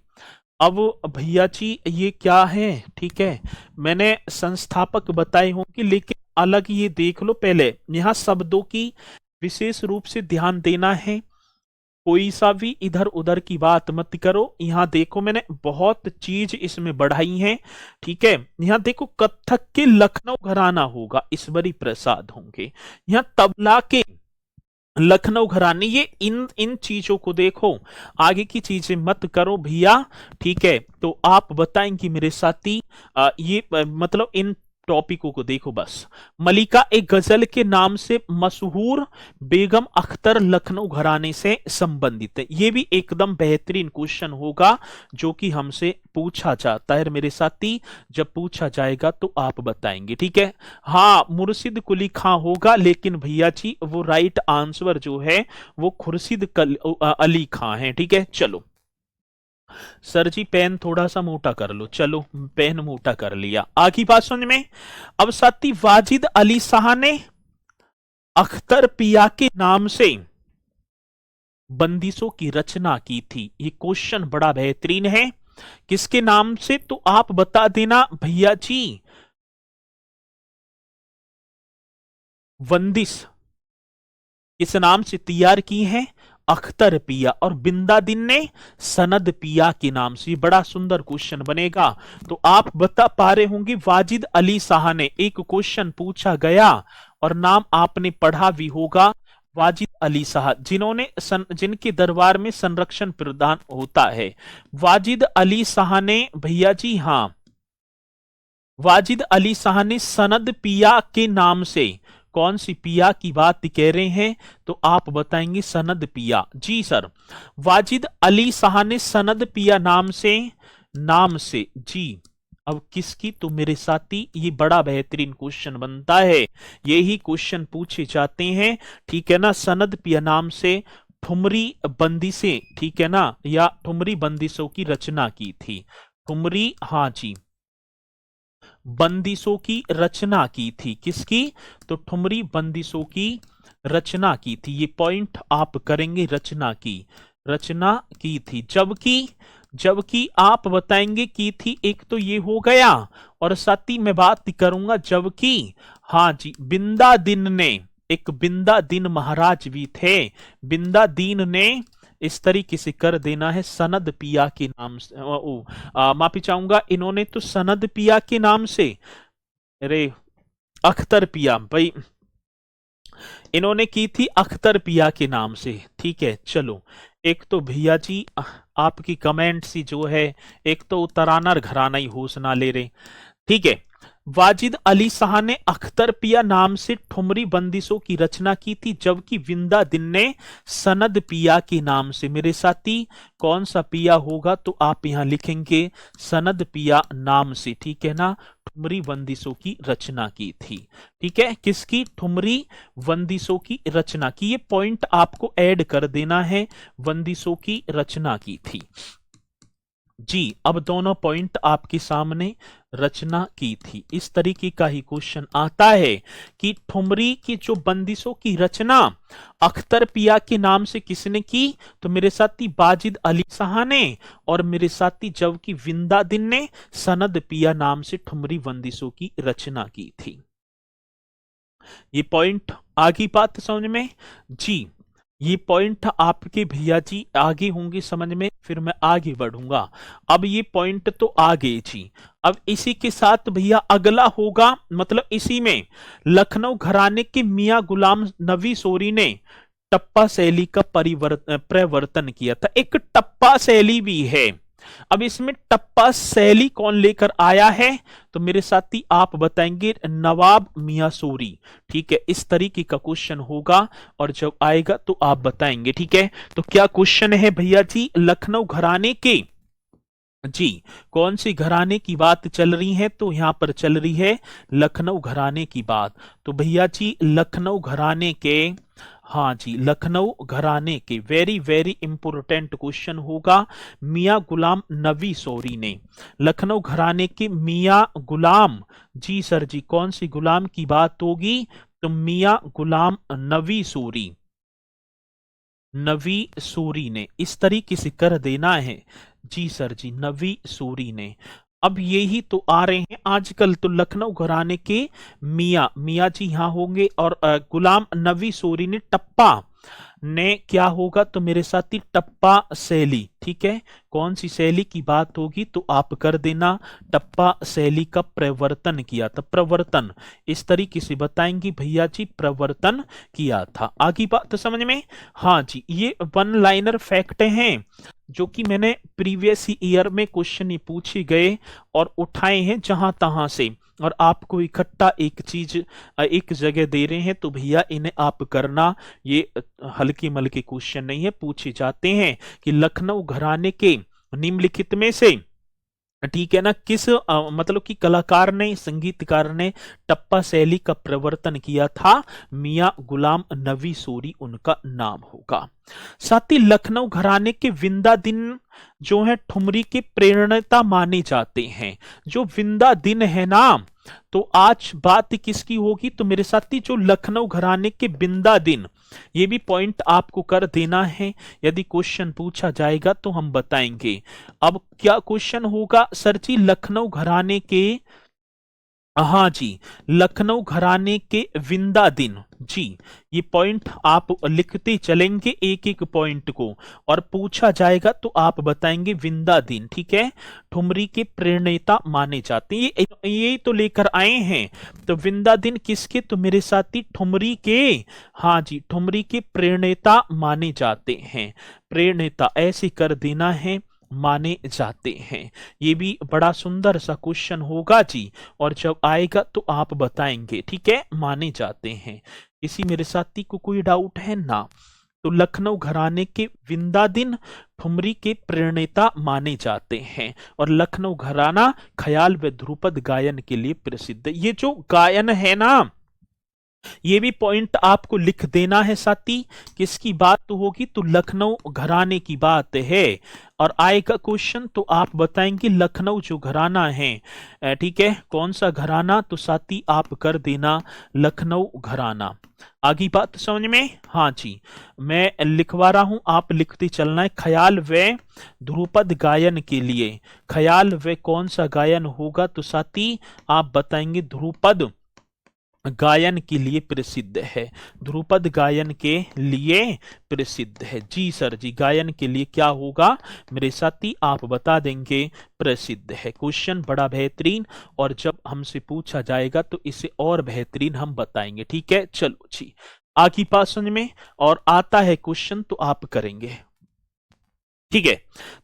अब भैया जी ये क्या है, ठीक है, मैंने संस्थापक बताए होंगे, लेकिन अलग ये देख लो पहले, यहां शब्दों की विशेष रूप से ध्यान देना है। कोई सा भी इधर उधर की बात मत करो। यहां देखो मैंने बहुत चीज इसमें बढ़ाई है, ठीक है। यहां देखो कत्थक के लखनऊ घराना होगा, ईश्वरी प्रसाद होंगे। यहां तबला के लखनऊ घराने, ये इन चीजों को देखो, आगे की चीजें मत करो भैया, ठीक है। तो आप बताएंगे मेरे साथी, मतलब इन टॉपिकों को देखो बस। मलिका एक गजल के नाम से मशहूर बेगम अख्तर लखनऊ घराने से संबंधित है। ये भी एकदम बेहतरीन क्वेश्चन होगा, जो कि हमसे पूछा जाता है मेरे साथी। जब पूछा जाएगा तो आप बताएंगे, ठीक है। हाँ, मुर्शिद कुली खां होगा, लेकिन भैया जी वो राइट आंसर जो है वो खुर्शीद अली खां है, ठीक है। चलो सर जी, पेन थोड़ा सा मोटा कर लो, चलो पेन मोटा कर लिया। आगे बात समझ में। अब साथी वाजिद अली शाह ने अख्तर पिया के नाम से बंदिशों की रचना की थी। ये क्वेश्चन बड़ा बेहतरीन है, किसके नाम से, तो आप बता देना भैया जी। बंदिश किस नाम से तैयार की है, अख्तर पिया, और बिंदा दिन ने सनद पिया के नाम से। बड़ा सुंदर क्वेश्चन बनेगा। तो आप बता पा रहे होंगे वाजिद अली शाह ने, एक क्वेश्चन पूछा गया और नाम आपने पढ़ा भी होगा, वाजिद अली शाह, जिनके दरबार में संरक्षण प्रदान होता है। वाजिद अली शाह ने भैया जी, हां, वाजिद अली शाह ने सनद पिया के नाम से, कौन सी पिया की बात कह रहे हैं, तो आप बताएंगे सनद पिया। जी सर, वाजिद अली शाह ने सनद पिया नाम से जी। अब किसकी, तो मेरे साथी ये बड़ा बेहतरीन क्वेश्चन बनता है, यही क्वेश्चन पूछे जाते हैं, ठीक है ना। सनद पिया नाम से ठुमरी बंदिशें, ठीक है ना, या ठुमरी बंदिशों की रचना की थी। ठुमरी, हाँ जी, बंदिशों की रचना की थी। किसकी, तो ठुमरी बंदिशों की रचना की थी। ये पॉइंट आप करेंगे, रचना की, रचना की थी। जबकि जबकि आप बताएंगे की थी, एक तो ये हो गया, और साथ ही मैं बात करूंगा जबकि, हाँ जी, बिंदादीन ने, एक बिंदादीन महाराज भी थे, बिंदादीन ने इस तरीके से कर देना है सनद पिया के नाम से। माफी चाहूंगा, इन्होंने तो सनद पिया के नाम से, अरे अख्तर पिया भाई, इन्होंने की थी अख्तर पिया के नाम से। ठीक है, चलो, एक तो भैया जी आपकी कमेंट सी जो है, एक तो तराना घराना ही होश ना ले रहे। ठीक है, वाजिद अली शाह ने अख्तर पिया नाम से ठुमरी बंदिशों की रचना की थी, जबकि बिंदादीन ने सनद पिया के नाम से। मेरे साथी, कौन सा पिया होगा, तो आप यहां लिखेंगे सनद पिया नाम से। ठीक है ना, ठुमरी बंदिशों की रचना की थी। ठीक है, किसकी, ठुमरी बंदिशों की रचना की। ये पॉइंट आपको ऐड कर देना है, बंदिशों की रचना की थी जी। अब दोनों पॉइंट आपके सामने, रचना की थी। इस तरीके का ही क्वेश्चन आता है कि ठुमरी की जो बंदिशों की रचना अख्तर पिया के नाम से किसने की, तो मेरे साथी वाजिद अली शाह ने, और मेरे साथी जबकि बिंदादीन ने सनद पिया नाम से ठुमरी बंदिशों की रचना की थी। ये पॉइंट आगे बात समझ में जी। ये पॉइंट आपके भैया जी आगे होंगे समझ में, फिर मैं आगे बढ़ूंगा। अब ये पॉइंट तो आ गए जी। अब इसी के साथ भैया अगला होगा, मतलब इसी में लखनऊ घराने के मियां गुलाम नबी सोरी ने टप्पा शैली का प्रवर्तन किया था। एक टप्पा शैली भी है। अब इसमें टप्पा शैली कौन लेकर आया है, तो मेरे साथी आप बताएंगे नवाब मियां सूरी। ठीक है, इस तरीके का क्वेश्चन होगा, और जब आएगा तो आप बताएंगे। ठीक है, तो क्या क्वेश्चन है भैया जी, लखनऊ घराने के जी, कौन सी घराने की बात चल रही है, तो यहां पर चल रही है लखनऊ घराने की बात। तो भैया जी लखनऊ घराने के, हाँ जी, लखनऊ घराने के वेरी वेरी इंपोर्टेंट क्वेश्चन होगा। मियां गुलाम नबी सोरी ने, लखनऊ घराने के मियां गुलाम, जी सर जी, कौन सी गुलाम की बात होगी, तो मियां गुलाम नबी सूरी, नबी सूरी ने, इस तरीके से कर देना है। जी सर जी, नबी सूरी ने। अब यही तो आ रहे हैं आजकल, तो लखनऊ घराने के मियां, मियां जी यहां होंगे, और गुलाम नबी सूरी ने टप्पा ने क्या होगा, तो मेरे साथी टप्पा शैली। ठीक है, कौन सी शैली की बात होगी, तो आप कर देना टप्पा शैली का प्रवर्तन किया था। प्रवर्तन इस तरीके से बताएंगे भैया जी, प्रवर्तन किया था। आगे बात समझ में, हाँ जी, ये वन लाइनर फैक्ट हैं जो कि मैंने प्रीवियस ईयर में क्वेश्चन पूछे गए और उठाए हैं जहां तहां से, और आपको इकट्ठा एक चीज एक जगह दे रहे हैं, तो भैया इन्हें आप करना। ये हल्के मलके क्वेश्चन नहीं है, पूछे जाते हैं कि लखनऊ घराने के निम्नलिखित में से, ठीक है ना, किस मतलब कि कलाकार ने, संगीतकार ने टप्पा शैली का प्रवर्तन किया था, मियां गुलाम नबी सूरी उनका नाम होगा। साथ ही लखनऊ घराने के बिंदादीन जो है ठुमरी के प्रेरणता माने जाते हैं। जो बिंदादीन है ना, तो आज बात किसकी होगी, तो मेरे साथी जो लखनऊ घराने के बिंदादीन, ये भी पॉइंट आपको कर देना है, यदि क्वेश्चन पूछा जाएगा तो हम बताएंगे। अब क्या क्वेश्चन होगा सर जी, लखनऊ घराने के, हाँ जी, लखनऊ घराने के बिंदादीन जी, ये पॉइंट आप लिखते चलेंगे एक एक पॉइंट को, और पूछा जाएगा तो आप बताएंगे बिंदादीन। ठीक है, ठुमरी के प्रेरणेता माने जाते हैं, ये तो लेकर आए हैं। तो बिंदादीन किसके, तो मेरे साथी ठुमरी के, हाँ जी, ठुमरी के प्रेरणेता माने जाते हैं। प्रेरणेता ऐसे कर देना है, माने जाते हैं। ये भी बड़ा सुंदर सा क्वेश्चन होगा जी, और जब आएगा तो आप बताएंगे। ठीक है, माने जाते हैं। इसी मेरे साथी को कोई डाउट है ना, तो लखनऊ घराने के बिंदादीन ठुमरी के प्रेरणेता माने जाते हैं, और लखनऊ घराना ख्याल व ध्रुपद गायन के लिए प्रसिद्ध है। ये जो गायन है ना, ये भी पॉइंट आपको लिख देना है साथी। किसकी बात तो होगी, तो लखनऊ घराने की बात है। और आएगा क्वेश्चन तो आप बताएंगे लखनऊ जो घराना है, ठीक है, कौन सा घराना, तो साथी आप कर देना लखनऊ घराना। आगे बात समझ में? हाँ जी, मैं लिखवा रहा हूं, आप लिखते चलना है। ख्याल व ध्रुपद गायन के लिए, ख्याल व कौन सा गायन होगा, तो साथी आप बताएंगे ध्रुपद गायन के लिए प्रसिद्ध है। ध्रुपद गायन के लिए प्रसिद्ध है। जी सर जी, गायन के लिए क्या होगा मेरे साथी, आप बता देंगे प्रसिद्ध है। क्वेश्चन बड़ा बेहतरीन, और जब हमसे पूछा जाएगा तो इसे और बेहतरीन हम बताएंगे। ठीक है, चलो जी आगे पास समझ में, और आता है क्वेश्चन तो आप करेंगे। ठीक है,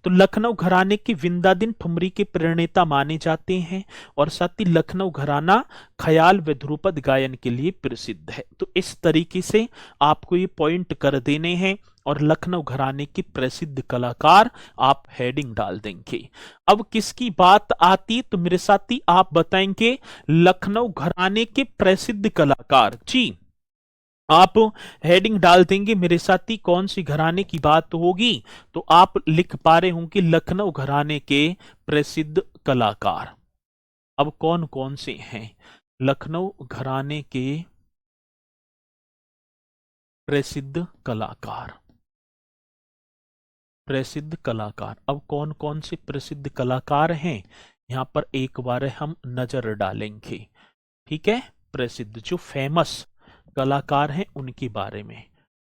तो लखनऊ घराने के विंदादिन ठुमरी के प्रणेता माने जाते हैं, और साथ ही लखनऊ घराना ख्याल व ध्रुपद गायन के लिए प्रसिद्ध है। तो इस तरीके से आपको ये पॉइंट कर देने हैं, और लखनऊ घराने के प्रसिद्ध कलाकार आप हेडिंग डाल देंगे। अब किसकी बात आती, तो मेरे साथी आप बताएंगे लखनऊ घराने के प्रसिद्ध कलाकार। जी आप हेडिंग डाल देंगे मेरे साथी, कौन सी घराने की बात होगी, तो आप लिख पा रहे होंगे लखनऊ घराने के प्रसिद्ध कलाकार। अब कौन कौन से हैं लखनऊ घराने के प्रसिद्ध कलाकार, प्रसिद्ध कलाकार। अब कौन कौन से प्रसिद्ध कलाकार हैं यहां पर एक बार हम नजर डालेंगे। ठीक है, प्रसिद्ध जो फेमस कलाकार हैं उनके बारे में।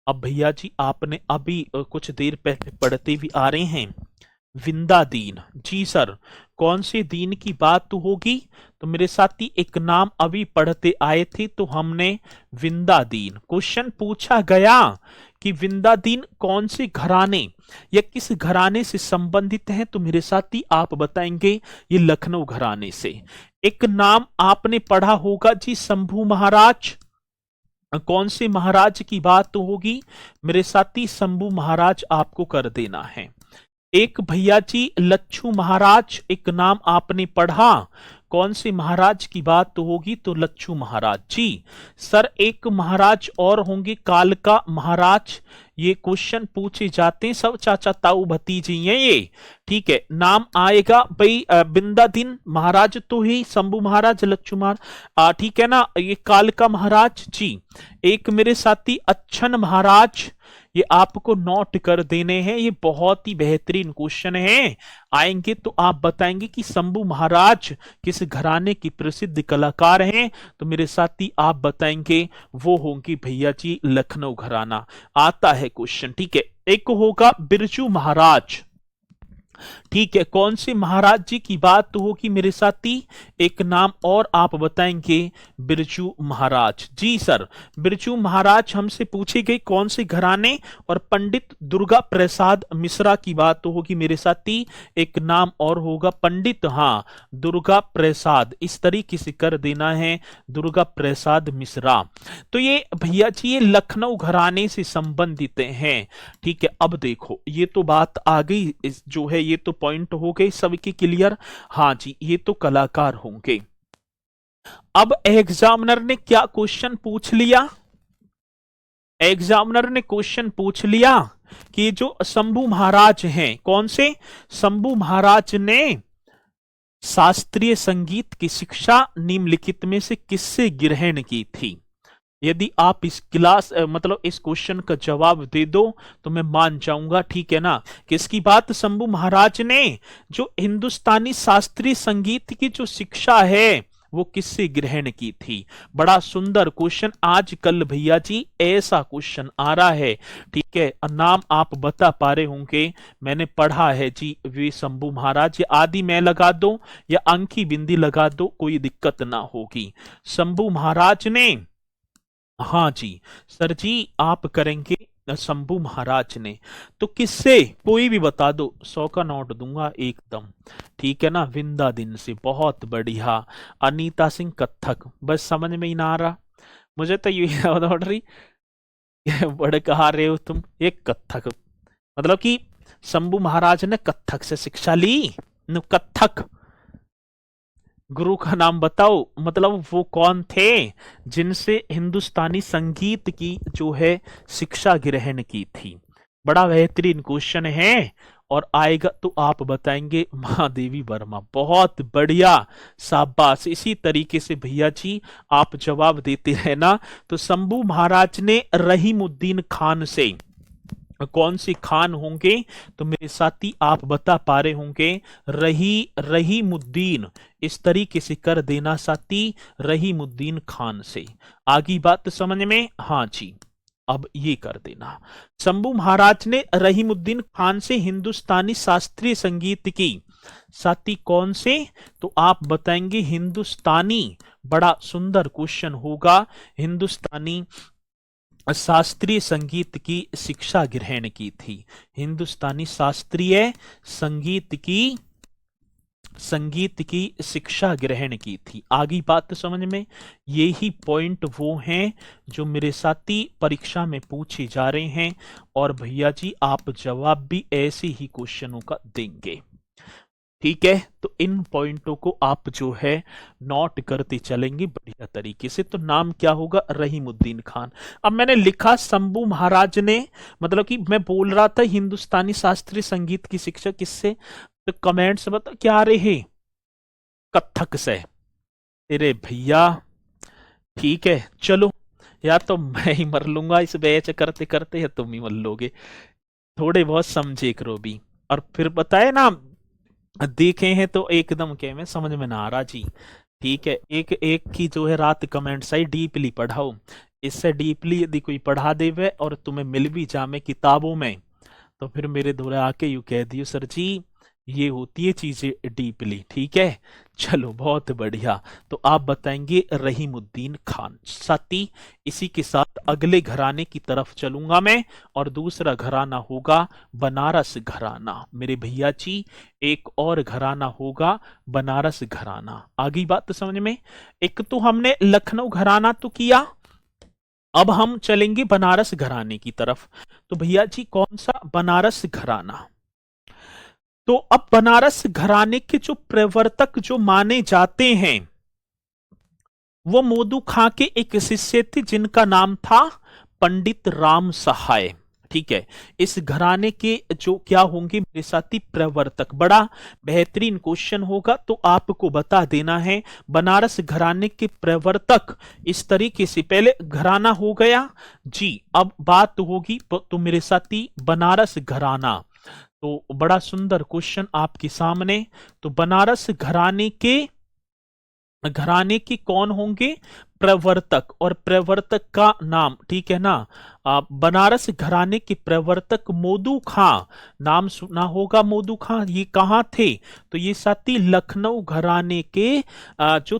अब भैया जी आपने अभी कुछ देर पहले पढ़ते भी आ रहे हैं विंदा दीन। जी सर, कौन से दीन की बात तो होगी, तो मेरे साथी एक नाम अभी पढ़ते आए थे तो हमने विंदा दीन। क्वेश्चन पूछा गया कि विंदा दीन कौन से घराने या किस घराने से संबंधित है, तो मेरे साथी आप बताएंगे ये लखनऊ घराने से। एक नाम आपने पढ़ा होगा जी शंभू महाराज, कौन से महाराज की बात तो होगी मेरे साथी, शंभू महाराज आपको कर देना है। एक भैया जी लच्छू महाराज, एक नाम आपने पढ़ा, कौन से महाराज की बात तो होगी, तो लच्छू महाराज। जी सर, एक महाराज और होंगे कालका महाराज, ये क्वेश्चन पूछे जाते हैं, सब चाचा ताऊ भतीजे हैं ये। ठीक है, नाम आएगा भाई बिंदादीन महाराज तो ही, शंभू महाराज, लच्छू महाराज, ठीक है ना, ये कालका महाराज। जी एक मेरे साथी अच्छन महाराज, ये आपको नोट कर देने हैं, ये बहुत ही बेहतरीन क्वेश्चन है। आएंगे तो आप बताएंगे कि शंभू महाराज किस घराने की प्रसिद्ध कलाकार हैं, तो मेरे साथी आप बताएंगे वो होंगे भैया जी लखनऊ घराना। आता है क्वेश्चन, ठीक है, एक होगा बिरजू महाराज। ठीक है, कौन से महाराज जी की बात तो होगी मेरे साथी, एक नाम और आप बताएंगे बिरजू महाराज। जी सर, बिरजू महाराज हमसे पूछे गए कौन से घराने, और पंडित दुर्गा प्रसाद मिश्रा की बात तो होगी मेरे साथी, एक नाम और होगा पंडित, हाँ दुर्गा प्रसाद, इस तरीके से कर देना है दुर्गा प्रसाद मिश्रा। तो ये भैया जी ये लखनऊ घराने से संबंधित हैं। ठीक है, अब देखो ये तो बात आ गई, जो है ये तो पॉइंट हो गए सबके क्लियर। हाँ जी, ये तो कलाकार होंगे। अब एग्जामिनर ने क्या क्वेश्चन पूछ लिया, एग्जामिनर ने क्वेश्चन पूछ लिया कि जो शंभू महाराज हैं, कौन से शंभू महाराज ने शास्त्रीय संगीत की शिक्षा निम्नलिखित में से किससे ग्रहण की थी। यदि आप इस क्लास मतलब इस क्वेश्चन का जवाब दे दो तो मैं मान जाऊंगा, ठीक है ना। किसकी बात, शंभू महाराज ने जो हिंदुस्तानी शास्त्रीय संगीत की जो शिक्षा है वो किससे ग्रहण की थी। बड़ा सुंदर क्वेश्चन, आजकल भैया जी ऐसा क्वेश्चन आ रहा है। ठीक है, नाम आप बता पा रहे होंगे, मैंने पढ़ा है जी वे शंभू महाराज, या आदि मैं लगा दो या अंकी बिंदी लगा दो, कोई दिक्कत ना होगी। शंभू महाराज ने, हाँ जी सर जी आप करेंगे शंभू महाराज ने, तो किससे, कोई भी बता दो, 100 का नोट दूंगा एकदम। ठीक है ना, विंदा दिन से, बहुत बढ़िया। अनीता सिंह कथक, बस समझ में ही ना आ रहा मुझे तो ये याद उड़ रही बड़े कहा रहे हो तुम, एक कथक मतलब कि शंभू महाराज ने कथक से शिक्षा ली, कथक गुरु का नाम बताओ, मतलब वो कौन थे जिनसे हिंदुस्तानी संगीत की जो है शिक्षा ग्रहण की थी। बड़ा बेहतरीन क्वेश्चन है और आएगा तो आप बताएंगे महादेवी वर्मा। बहुत बढ़िया, शाबाश। इसी तरीके से भैया जी आप जवाब देते रहना। तो शंभू महाराज ने रहीमुद्दीन खान से, कौन सी खान होंगे, तो मेरे साथी आप बता पा रहे होंगे रहीमुद्दीन, इस तरीके से कर देना साथी, रहीमुद्दीन खान से। आगे बात समझ में, हाँ जी, अब ये कर देना। शंभू महाराज ने रहीमुद्दीन खान से हिंदुस्तानी शास्त्रीय संगीत की, साथी कौन से, तो आप बताएंगे हिंदुस्तानी। बड़ा सुंदर क्वेश्चन होगा। हिंदुस्तानी शास्त्रीय संगीत की शिक्षा ग्रहण की थी। हिंदुस्तानी शास्त्रीय संगीत की शिक्षा ग्रहण की थी। आगे बात समझ में, यही पॉइंट वो हैं जो मेरे साथी परीक्षा में पूछे जा रहे हैं और भैया जी आप जवाब भी ऐसे ही क्वेश्चनों का देंगे। ठीक है, तो इन पॉइंटों को आप जो है नोट करते चलेंगे बढ़िया तरीके से। तो नाम क्या होगा, रहीमुद्दीन खान। अब मैंने लिखा शंभू महाराज ने, मतलब कि मैं बोल रहा था हिंदुस्तानी शास्त्रीय संगीत की शिक्षा किससे, तो कमेंट्स बता क्या आ रहे हैं, कथक से। अरे भैया ठीक है, चलो, या तो मैं ही मर लूंगा इस बैच करते करते या तुम ही मर लोगे। थोड़े बहुत समझे करो भी। और फिर बताए ना, देखे हैं तो एकदम के में समझ में ना आ रहा जी। ठीक है, एक एक की जो है रात कमेंट सही डीपली पढ़ाओ। इससे डीपली यदि कोई पढ़ा देवे और तुम्हें मिल भी जामे किताबों में, तो फिर मेरे दोरे आके यूं कह दियो सर जी ये होती है चीजें डीपली। ठीक है, चलो बहुत बढ़िया। तो आप बताएंगे रहीमुद्दीन खान। साथी इसी के साथ अगले घराने की तरफ चलूंगा मैं, और दूसरा घराना होगा बनारस घराना। मेरे भैया जी एक और घराना होगा बनारस घराना। आगे बात समझ में, एक तो हमने लखनऊ घराना तो किया, अब हम चलेंगे बनारस घराने की तरफ। तो भैया जी कौन सा, बनारस घराना। तो अब बनारस घराने के जो प्रवर्तक जो माने जाते हैं वो मोदू खां के एक शिष्य थे जिनका नाम था पंडित राम सहाय। ठीक है, इस घराने के जो क्या होंगे मेरे साथी प्रवर्तक। बड़ा बेहतरीन क्वेश्चन होगा तो आपको बता देना है बनारस घराने के प्रवर्तक इस तरीके से। पहले घराना हो गया जी, अब बात होगी तो मेरे साथी बनारस घराना। तो बड़ा सुंदर क्वेश्चन आपके सामने। तो बनारस घराने के कौन होंगे, प्रवर्तक, और प्रवर्तक का नाम, ठीक है ना, बनारस घराने के प्रवर्तक मोदू खां। नाम सुना होगा मोदू खां। ये कहाँ थे, तो ये साथी लखनऊ घराने के जो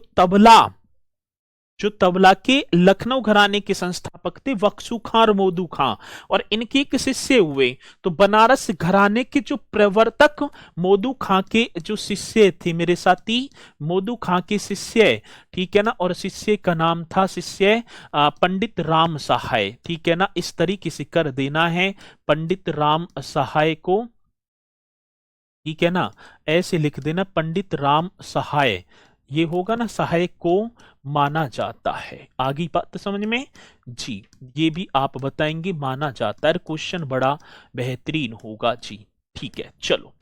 तबला के लखनऊ घराने के संस्थापक थे बख्शू खां और मोदू खां, और इनके एक शिष्य हुए। तो बनारस घराने के जो प्रवर्तक मोदू खां के जो शिष्य थे मेरे साथी, मोदू खां के शिष्य, ठीक है ना, और शिष्य का नाम था शिष्य पंडित राम सहाय। ठीक है ना, इस तरीके से कर देना है पंडित राम सहाय को। ठीक है ना, ऐसे लिख देना पंडित राम सहाय, ये होगा ना सहायक को माना जाता है। आगे बात समझ में जी, ये भी आप बताएंगे माना जाता है। क्वेश्चन बड़ा बेहतरीन होगा जी। ठीक है, चलो।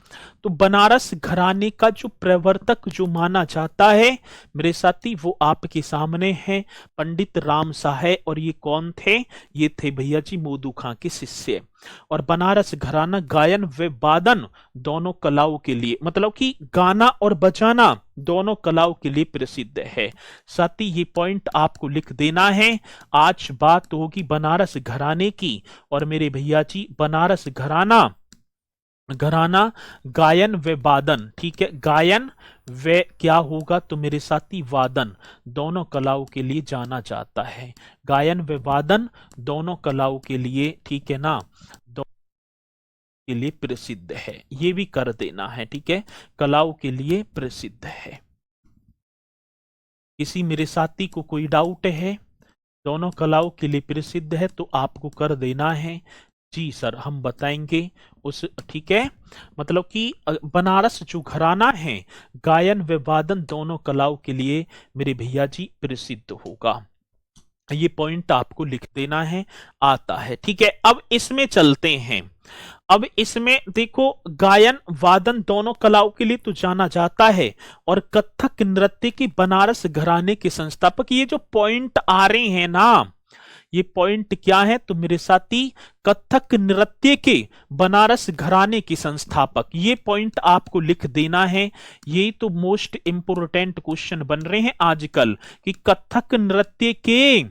तो बनारस घराने का जो प्रवर्तक जो माना जाता है मेरे साथी वो आपके सामने है पंडित राम सहाय। और ये कौन थे, ये थे भैया जी मोदू खां के शिष्य। और बनारस घराना गायन व वादन दोनों कलाओं के लिए, मतलब कि गाना और बजाना दोनों कलाओं के लिए प्रसिद्ध है। साथ ही ये पॉइंट आपको लिख देना है। आज बात होगी बनारस घराने की, और मेरे भैया जी बनारस घराना गायन व वादन, ठीक है, गायन व क्या होगा तो मेरे साथी वादन दोनों कलाओं के लिए जाना जाता है। गायन व वादन दोनों कलाओं के लिए, ठीक है ना, के लिए प्रसिद्ध है। ये भी कर देना है, ठीक है, कलाओं के लिए प्रसिद्ध है। किसी मेरे साथी को कोई डाउट है, दोनों कलाओं के लिए प्रसिद्ध है तो आपको कर देना है जी सर, हम बताएंगे उस, ठीक है। मतलब कि बनारस जो घराना है गायन व वादन दोनों कलाओं के लिए मेरे भैया जी प्रसिद्ध होगा। ये पॉइंट आपको लिख देना है, आता है, ठीक है। अब इसमें चलते हैं। अब इसमें देखो, गायन वादन दोनों कलाओं के लिए तो जाना जाता है, और कथक नृत्य की बनारस घराने के संस्थापक, ये जो पॉइंट आ रहे हैं ना, ये पॉइंट क्या है तो मेरे साथी, कथक नृत्य के बनारस घराने के संस्थापक, ये पॉइंट आपको लिख देना है। यही तो मोस्ट इंपोर्टेंट क्वेश्चन बन रहे हैं आजकल, कि कथक नृत्य के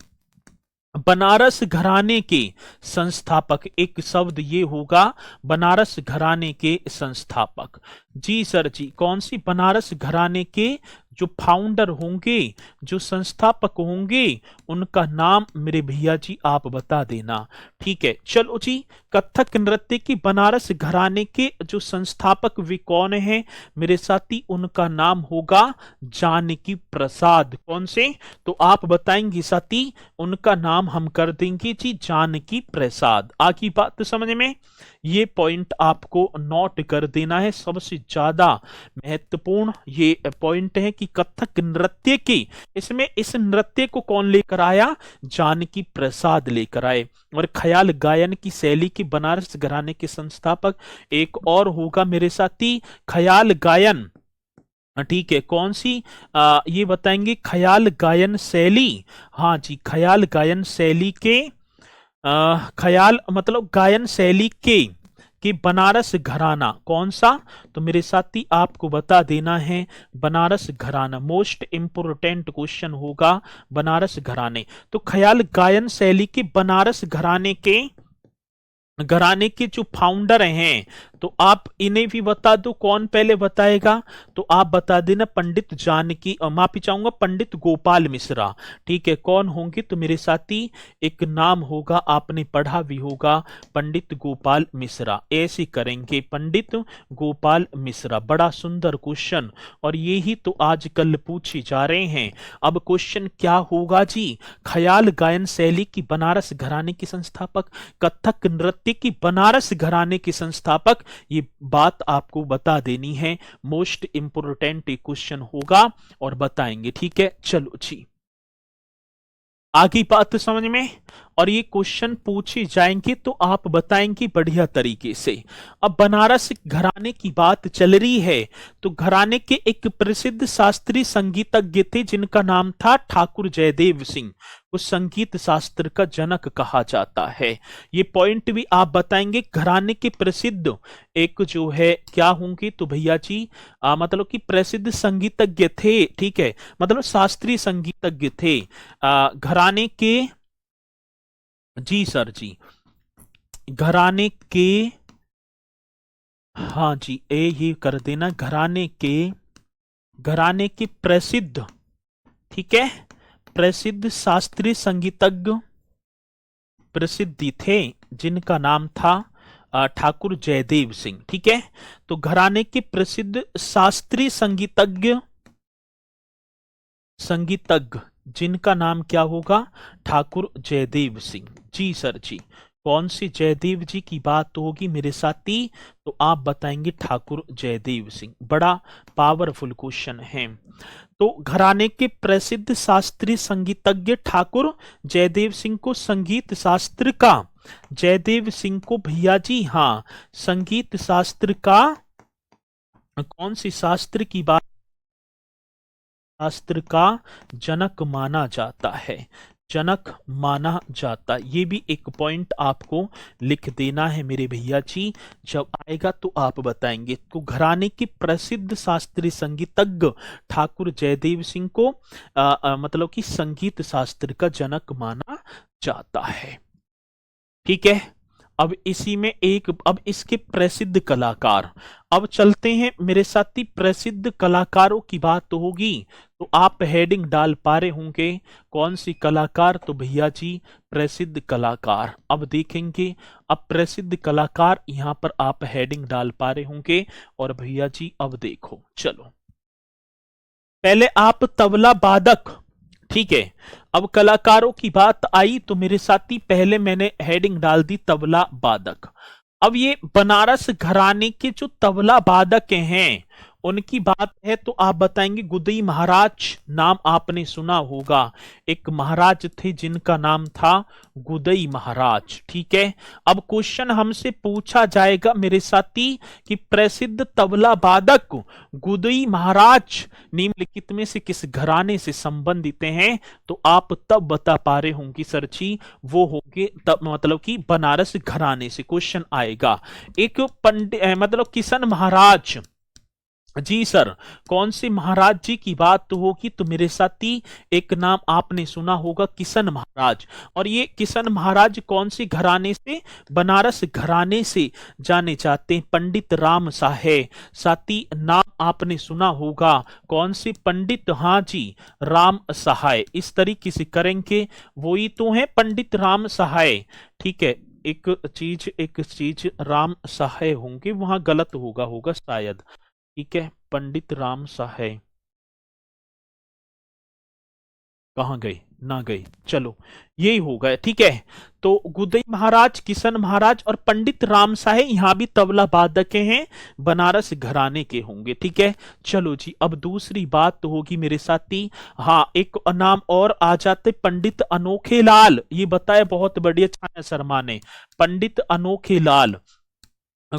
बनारस घराने के संस्थापक, एक शब्द ये होगा, बनारस घराने के संस्थापक। जी सर जी, कौन सी बनारस घराने के जो फाउंडर होंगे, जो संस्थापक होंगे, उनका नाम मेरे भैया जी आप बता देना, ठीक है। चलो जी, कथक नृत्य की बनारस घराने के जो संस्थापक वे कौन हैं मेरे साथी, उनका नाम होगा जानकी प्रसाद। कौन से, तो आप बताएंगे साथी, उनका नाम हम कर देंगे जी जानकी प्रसाद। आगे बात समझ में, ये पॉइंट आपको नोट कर देना है, सबसे ज्यादा महत्वपूर्ण ये पॉइंट है कि कथक नृत्य की, इसमें इस नृत्य को कौन लेकर आया, जानकी प्रसाद लेकर आए। और ख्याल गायन की शैली की बनारस घराने के संस्थापक एक और होगा मेरे साथी, ख्याल गायन, ठीक है। कौन सी, ये बताएंगे, ख्याल गायन शैली, हाँ जी, ख्याल गायन शैली के, ख्याल मतलब गायन शैली के बनारस घराना कौन सा, तो मेरे साथी आपको बता देना है बनारस घराना। मोस्ट इंपोर्टेंट क्वेश्चन होगा बनारस घराने। तो ख्याल गायन शैली के बनारस घराने के जो फाउंडर हैं, तो आप इन्हें भी बता दो, कौन पहले बताएगा, तो आप बता देना पंडित जानकी, माफी चाहूंगा, पंडित गोपाल मिश्रा, ठीक है। कौन होंगे तो मेरे साथी, एक नाम होगा, आपने पढ़ा भी होगा, पंडित गोपाल मिश्रा, ऐसे करेंगे, पंडित गोपाल मिश्रा। बड़ा सुंदर क्वेश्चन, और ये ही तो आजकल पूछे जा रहे हैं। अब क्वेश्चन क्या होगा जी, ख्याल गायन शैली की बनारस घराने के संस्थापक, कथक नृत्य की बनारस घराने के संस्थापक, ये बात आपको बता देनी है। मोस्ट इंपोर्टेंट क्वेश्चन होगा और बताएंगे, ठीक है। चलो जी, आगे बात समझ में, और ये क्वेश्चन पूछे जाएंगे तो आप बताएंगे बढ़िया तरीके से। अब बनारस घराने की बात चल रही है, तो घराने के एक प्रसिद्ध शास्त्रीय संगीतज्ञ थे जिनका नाम था ठाकुर जयदेव सिंह। उस संगीत शास्त्र का जनक कहा जाता है। ये पॉइंट भी आप बताएंगे। घराने के प्रसिद्ध एक जो है क्या होंगे तो भैया जी, मतलब कि प्रसिद्ध संगीतज्ञ थे, ठीक है, मतलब शास्त्रीय संगीतज्ञ थे घराने के, जी सर जी, घराने के, हाँ जी, ये कर देना, घराने के प्रसिद्ध, ठीक है, प्रसिद्ध शास्त्रीय संगीतज्ञ प्रसिद्धि थे जिनका नाम था ठाकुर जयदेव सिंह, ठीक है। तो घराने के प्रसिद्ध शास्त्रीय संगीतज्ञ जिनका नाम क्या होगा, ठाकुर जयदेव सिंह। जी सर जी, कौन सी जयदेव जी की बात होगी मेरे साथी, तो आप बताएंगे ठाकुर जयदेव सिंह। बड़ा पावरफुल क्वेश्चन है। तो घराने के प्रसिद्ध शास्त्रीय संगीतज्ञ ठाकुर जयदेव सिंह को संगीत शास्त्र का, जयदेव सिंह को भैया जी, हाँ, संगीत शास्त्र का, कौन सी शास्त्र की बात, शास्त्र का जनक माना जाता है, जनक माना जाता। ये भी एक पॉइंट आपको लिख देना है मेरे भैया जी, जब आएगा तो आप बताएंगे। तो घराने के प्रसिद्ध शास्त्रीय संगीतज्ञ ठाकुर जयदेव सिंह को मतलब कि संगीत शास्त्र का जनक माना जाता है, ठीक है। अब इसी में एक, अब इसके प्रसिद्ध कलाकार, अब चलते हैं मेरे साथी, प्रसिद्ध कलाकारों की बात तो होगी, तो आप हेडिंग डाल पा रहे होंगे कौन सी कलाकार, तो भैया जी प्रसिद्ध कलाकार। अब देखेंगे, अब प्रसिद्ध कलाकार यहां पर आप हेडिंग डाल पा रहे होंगे, और भैया जी अब देखो, चलो पहले आप तबला वादक, ठीक है। अब कलाकारों की बात आई तो मेरे साथी पहले मैंने हेडिंग डाल दी तबला वादक। अब ये बनारस घराने के जो तबला वादक हैं उनकी बात है तो आप बताएंगे गुदई महाराज, नाम आपने सुना होगा। एक महाराज थे जिनका नाम था गुदई महाराज। ठीक है। अब क्वेश्चन हमसे पूछा जाएगा मेरे साथी कि प्रसिद्ध तबला वादक गुदई महाराज निम्नलिखित में से किस घराने से संबंधित हैं, तो आप तब बता पा रहे होंगे सर जी वो होंगे तब मतलब कि बनारस घराने से क्वेश्चन आएगा। एक पंडित मतलब किशन महाराज, जी सर, कौन से महाराज जी की बात तो होगी, तो मेरे साथी एक नाम आपने सुना होगा किशन महाराज। और ये किशन महाराज कौन से घराने से, बनारस घराने से जाने जाते हैं, पंडित राम साहे। साथी नाम आपने सुना होगा कौन से पंडित, हाँ जी राम सहाय। इस तरीके से करेंगे, वो ही तो है पंडित राम सहाय। ठीक है। एक चीज राम सहाय होंगे, वहां गलत होगा शायद। ठीक है। पंडित राम सहाय कहाँ गए, ना गए, चलो यही होगा। ठीक है। तो गुदई महाराज, किशन महाराज और पंडित राम साहे यहां भी तबला वादक हैं, बनारस घराने के होंगे। ठीक है। चलो जी, अब दूसरी बात तो होगी मेरे साथी, हाँ एक नाम और आ जाते पंडित अनोखे लाल। ये बताया बहुत बढ़िया छाया शर्मा ने, पंडित अनोखे लाल।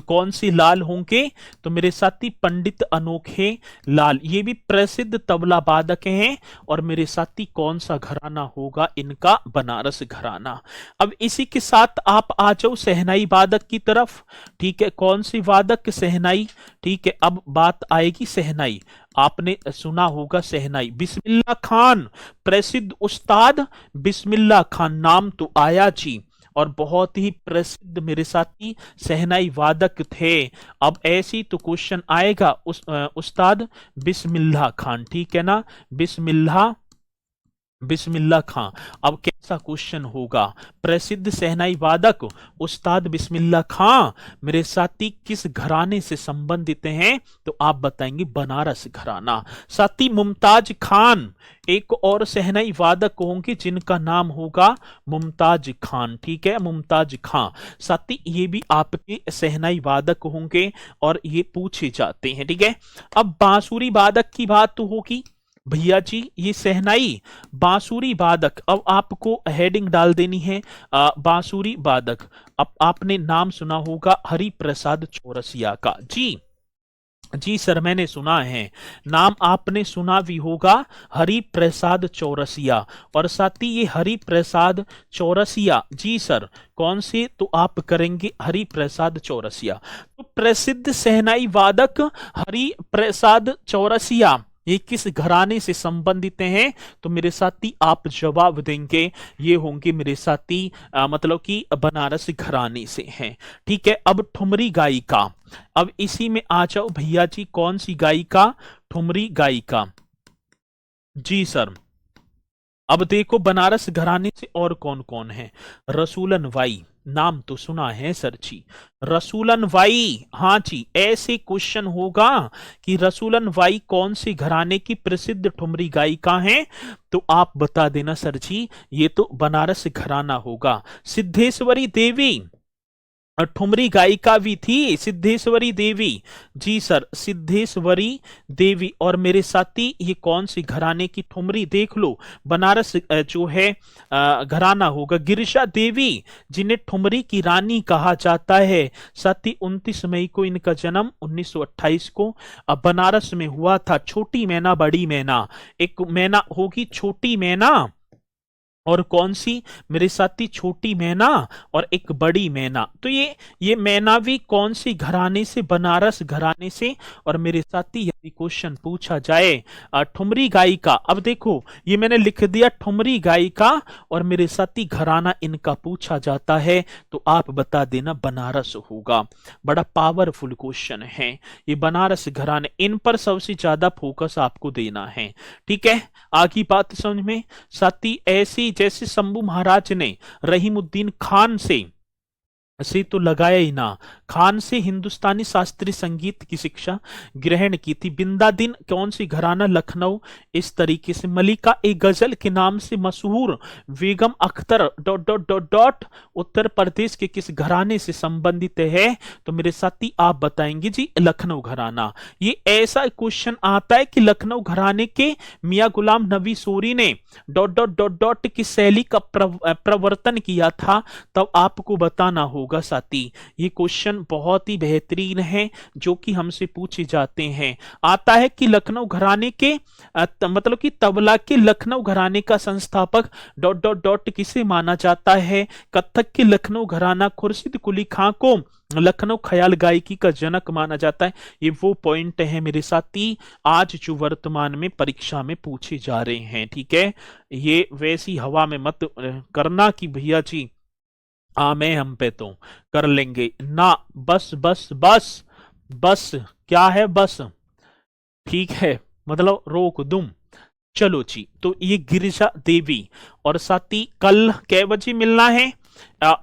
कौन सी लाल होंगे, तो मेरे साथी पंडित अनोखे लाल, ये भी प्रसिद्ध तबला वादक हैं। और मेरे साथी कौन सा घराना होगा इनका, बनारस घराना। अब इसी के साथ आप आ जाओ शहनाई वादक की तरफ। ठीक है। कौन सी वादक, शहनाई। ठीक है। अब बात आएगी शहनाई, आपने सुना होगा शहनाई बिस्मिल्लाह खान, प्रसिद्ध उस्ताद बिस्मिल्लाह खान नाम तो आया जी, और बहुत ही प्रसिद्ध मेरे साथी शहनाई वादक थे। अब ऐसी तो क्वेश्चन आएगा उस्ताद बिस्मिल्लाह खान। ठीक है ना, बिस्मिल्लाह खां। अब कैसा क्वेश्चन होगा, प्रसिद्ध शहनाई वादक उस्ताद बिस्मिल्लाह खां मेरे साथी किस घराने से संबंधित हैं, तो आप बताएंगे बनारस घराना। साथी मुमताज खान एक और शहनाई वादक होंगे जिनका नाम होगा मुमताज खान। ठीक है, मुमताज खां। साथी ये भी आपके शहनाई वादक होंगे और ये पूछे जाते हैं। ठीक है। अब बांसुरी वादक की बात तो होगी भैया जी, ये शहनाई बांसुरी वादक। अब आपको हेडिंग डाल देनी है बांसुरी वादक। अब आपने नाम सुना होगा हरि प्रसाद चौरसिया का। जी जी सर, मैंने सुना है, नाम आपने सुना भी होगा हरि प्रसाद चौरसिया। और साथ ही ये हरि प्रसाद चौरसिया, जी सर, कौन से, तो आप करेंगे हरि प्रसाद चौरसिया। तो प्रसिद्ध शहनाई वादक हरि प्रसाद चौरसिया ये किस घराने से संबंधित हैं, तो मेरे साथी आप जवाब देंगे ये होंगे मेरे साथी मतलब कि बनारस घराने से हैं। ठीक है। अब ठुमरी गायिका, अब इसी में आ जाओ भैया जी, कौन सी गायिका, ठुमरी गायिका। जी सर, अब देखो बनारस घराने से और कौन कौन है, रसूलन वाई नाम तो सुना है सर जी, रसूलन वाई, हाँ जी। ऐसे क्वेश्चन होगा कि रसूलन वाई कौन से घराने की प्रसिद्ध ठुमरी गायिका हैं, तो आप बता देना सर जी ये तो बनारस घराना होगा। सिद्धेश्वरी देवी ठुमरी गायिका भी थी, सिद्धेश्वरी देवी। जी सर, सिद्धेश्वरी देवी। और मेरे साथी ये कौन सी घराने की ठुमरी, देख लो बनारस जो है घराना होगा। गिरिजा देवी जिन्हें ठुमरी की रानी कहा जाता है। साथ ही 29 मई को इनका जन्म 1928 को बनारस में हुआ था। छोटी मैना बड़ी मैना, एक मैना होगी छोटी मैना और कौन सी मेरे साथी, छोटी मैना और एक बड़ी मैना। तो ये मैना भी कौन सी घराने से, बनारस घराने से। और मेरे साथी यदि क्वेश्चन पूछा जाए ठुमरी गायिका, अब देखो ये मैंने लिख दिया ठुमरी गायिका और मेरे साथी घराना इनका पूछा जाता है, तो आप बता देना बनारस होगा। बड़ा पावरफुल क्वेश्चन है ये, बनारस घराने, इन पर सबसे ज्यादा फोकस आपको देना है। ठीक है, आगे बात समझ में। साथी ऐसी जैसे शंभू महाराज ने रहीमुद्दीन खान से तो लगाया ही ना, खान से हिंदुस्तानी शास्त्रीय संगीत की शिक्षा ग्रहण की थी। बिंदादिन कौन सी घराना लखनऊ, इस तरीके से। मलिका एक गजल के नाम से मशहूर। Begum Akhtar dot dot dot dot Uttar Pradesh के किस घराने से संबंधित है? तो मेरे साथी आप बताएंगे जी लखनऊ घराना। ये ऐसा क्वेश्चन आता है कि लखनऊ घराने के मियां गुलाम नबी सूरी ने डॉट डॉट डॉट डॉट की शैली का प्रवर्तन किया था, तब आपको बताना होगा साथी। ये क्वेश्चन बहुत ही बेहतरीन है जो कि हमसे पूछे जाते हैं। आता है कि लखनऊ घराने के मतलब कि तबला के लखनऊ घराने का संस्थापक डॉट डॉट डॉट किसे माना जाता है? कत्थक के लखनऊ घराना खुर्शीद कुली खां को लखनऊ ख्याल गायकी का जनक माना जाता है। ये वो पॉइंट है मेरे साथी आज जो वर्तमान में परीक्षा में पूछे जा रहे हैं, ठीक है। ये वैसी हवा में मत करना कि भैया जी मैं हम पे तो कर लेंगे ना। बस बस बस बस क्या है बस, ठीक है, मतलब रोक दूं। चलो जी, तो ये गिरिजा देवी और साथी कल कै बजे मिलना है?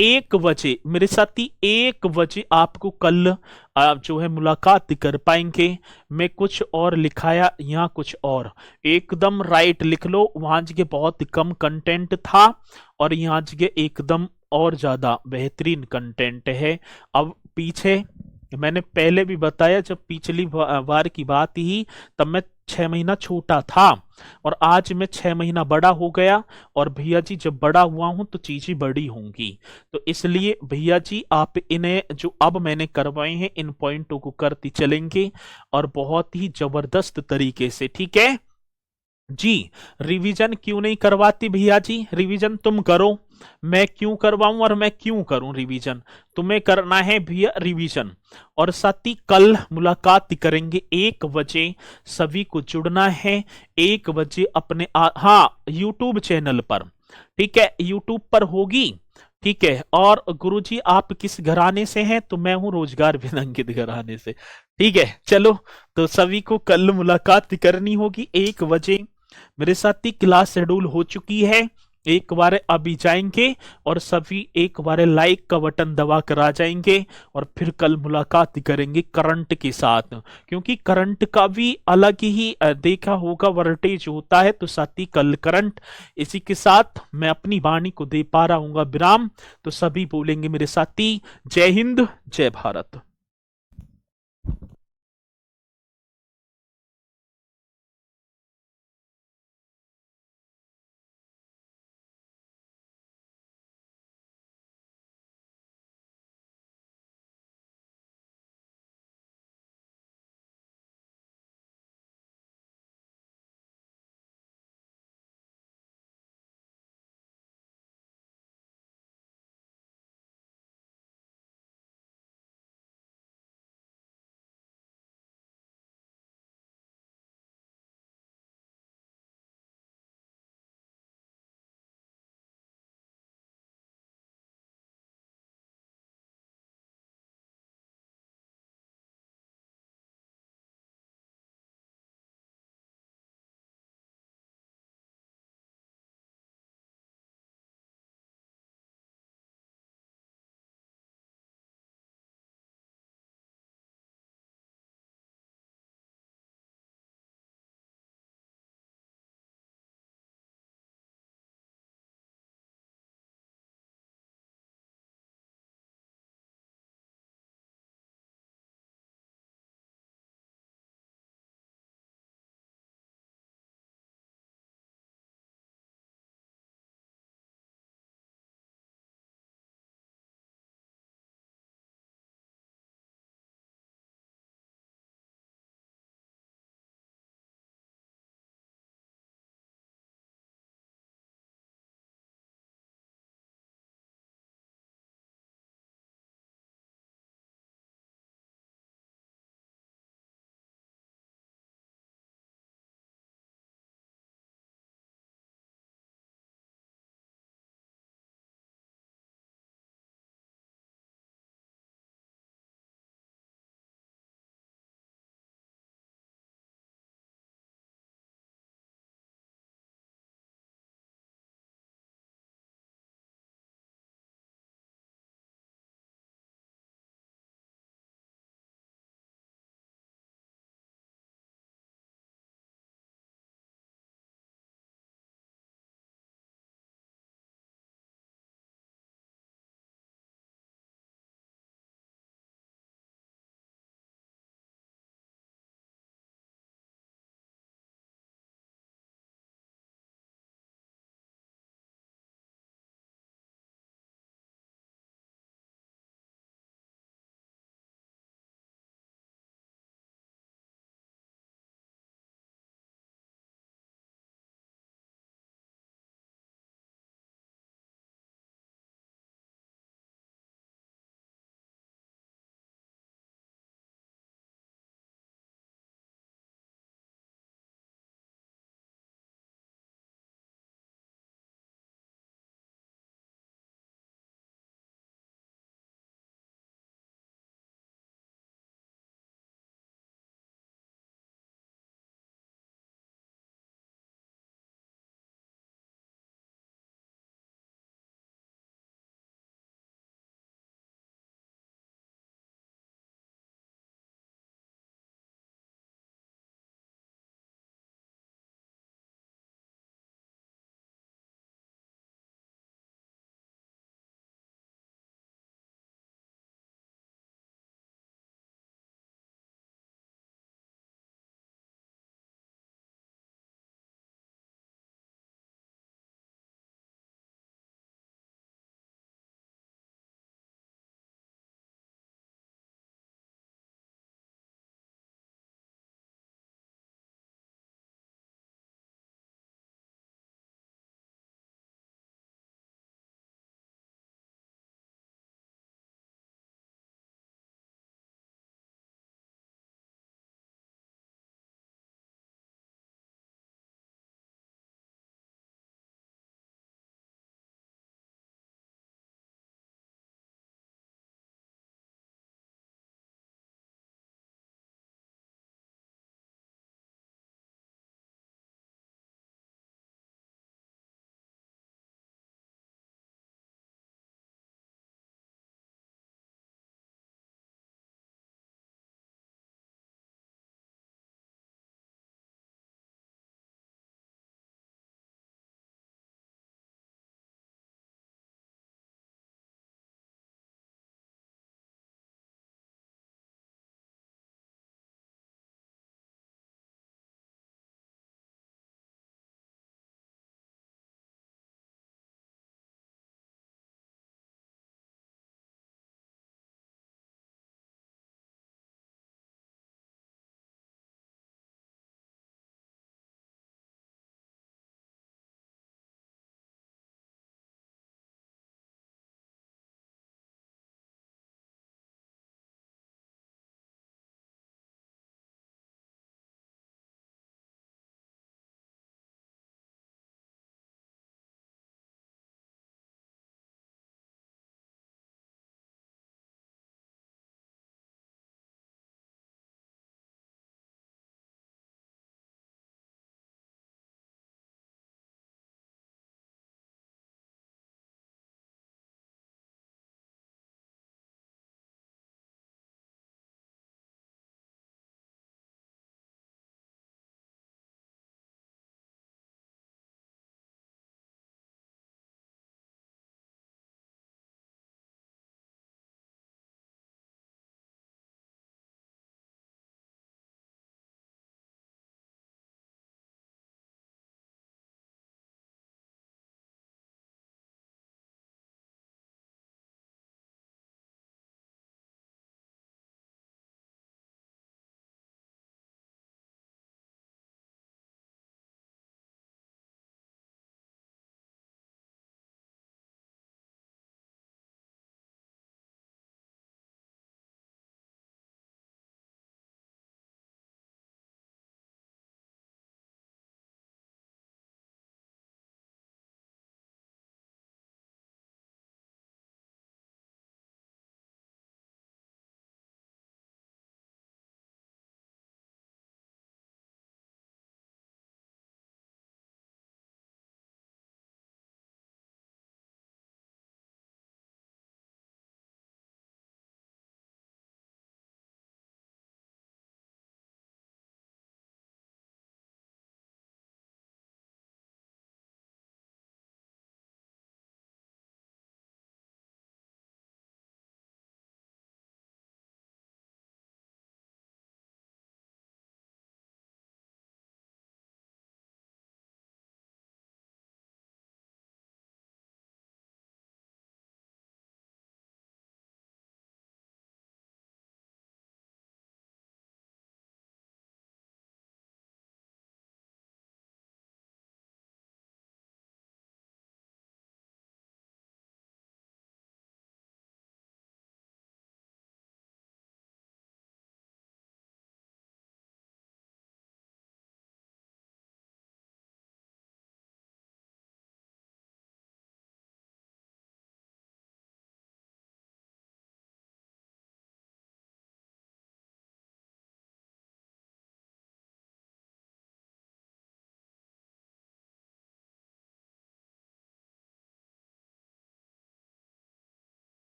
1 बजे मेरे साथी, 1 बजे आपको कल जो है मुलाकात कर पाएंगे। मैं कुछ और लिखाया यहाँ कुछ और, एकदम राइट लिख लो। वहां जगह बहुत कम कंटेंट था और यहाँ जगह एकदम और ज्यादा बेहतरीन कंटेंट है। अब पीछे मैंने पहले भी बताया, जब पिछली बार की बात ही तब मैं 6 महीना छोटा था और आज मैं 6 महीना बड़ा हो गया। और भैया जी जब बड़ा हुआ हूं तो चीजें बड़ी होंगी, तो इसलिए भैया जी आप इन्हें जो अब मैंने करवाए हैं इन पॉइंटों को करती चलेंगे और बहुत ही जबरदस्त तरीके से, ठीक है जी। रिवीजन क्यों नहीं करवाती भैया जी? रिवीजन तुम करो, मैं क्यों करवाऊं और मैं क्यों करूं रिवीजन? तुम्हें करना है भैया रिवीजन। और साथ ही कल मुलाकात करेंगे 1 बजे, सभी को जुड़ना है 1 बजे अपने हाँ यूट्यूब चैनल पर, ठीक है, यूट्यूब पर होगी, ठीक है। और गुरुजी आप किस घराने से हैं? तो मैं हूं रोजगार बिनंगित घराने से, ठीक है। चलो तो सभी को कल मुलाकात करनी होगी 1 बजे। मेरे साथ ही क्लास शेड्यूल हो चुकी है, एक बार अभी जाएंगे और सभी एक बार लाइक का बटन दबा कर आ जाएंगे और फिर कल मुलाकात करेंगे करंट के साथ, क्योंकि करंट का भी अलग ही देखा होगा वर्टेज होता है। तो साथ ही कल करंट, इसी के साथ मैं अपनी वाणी को दे पा रहा हूँ विराम। तो सभी बोलेंगे मेरे साथी, जय हिंद जय भारत।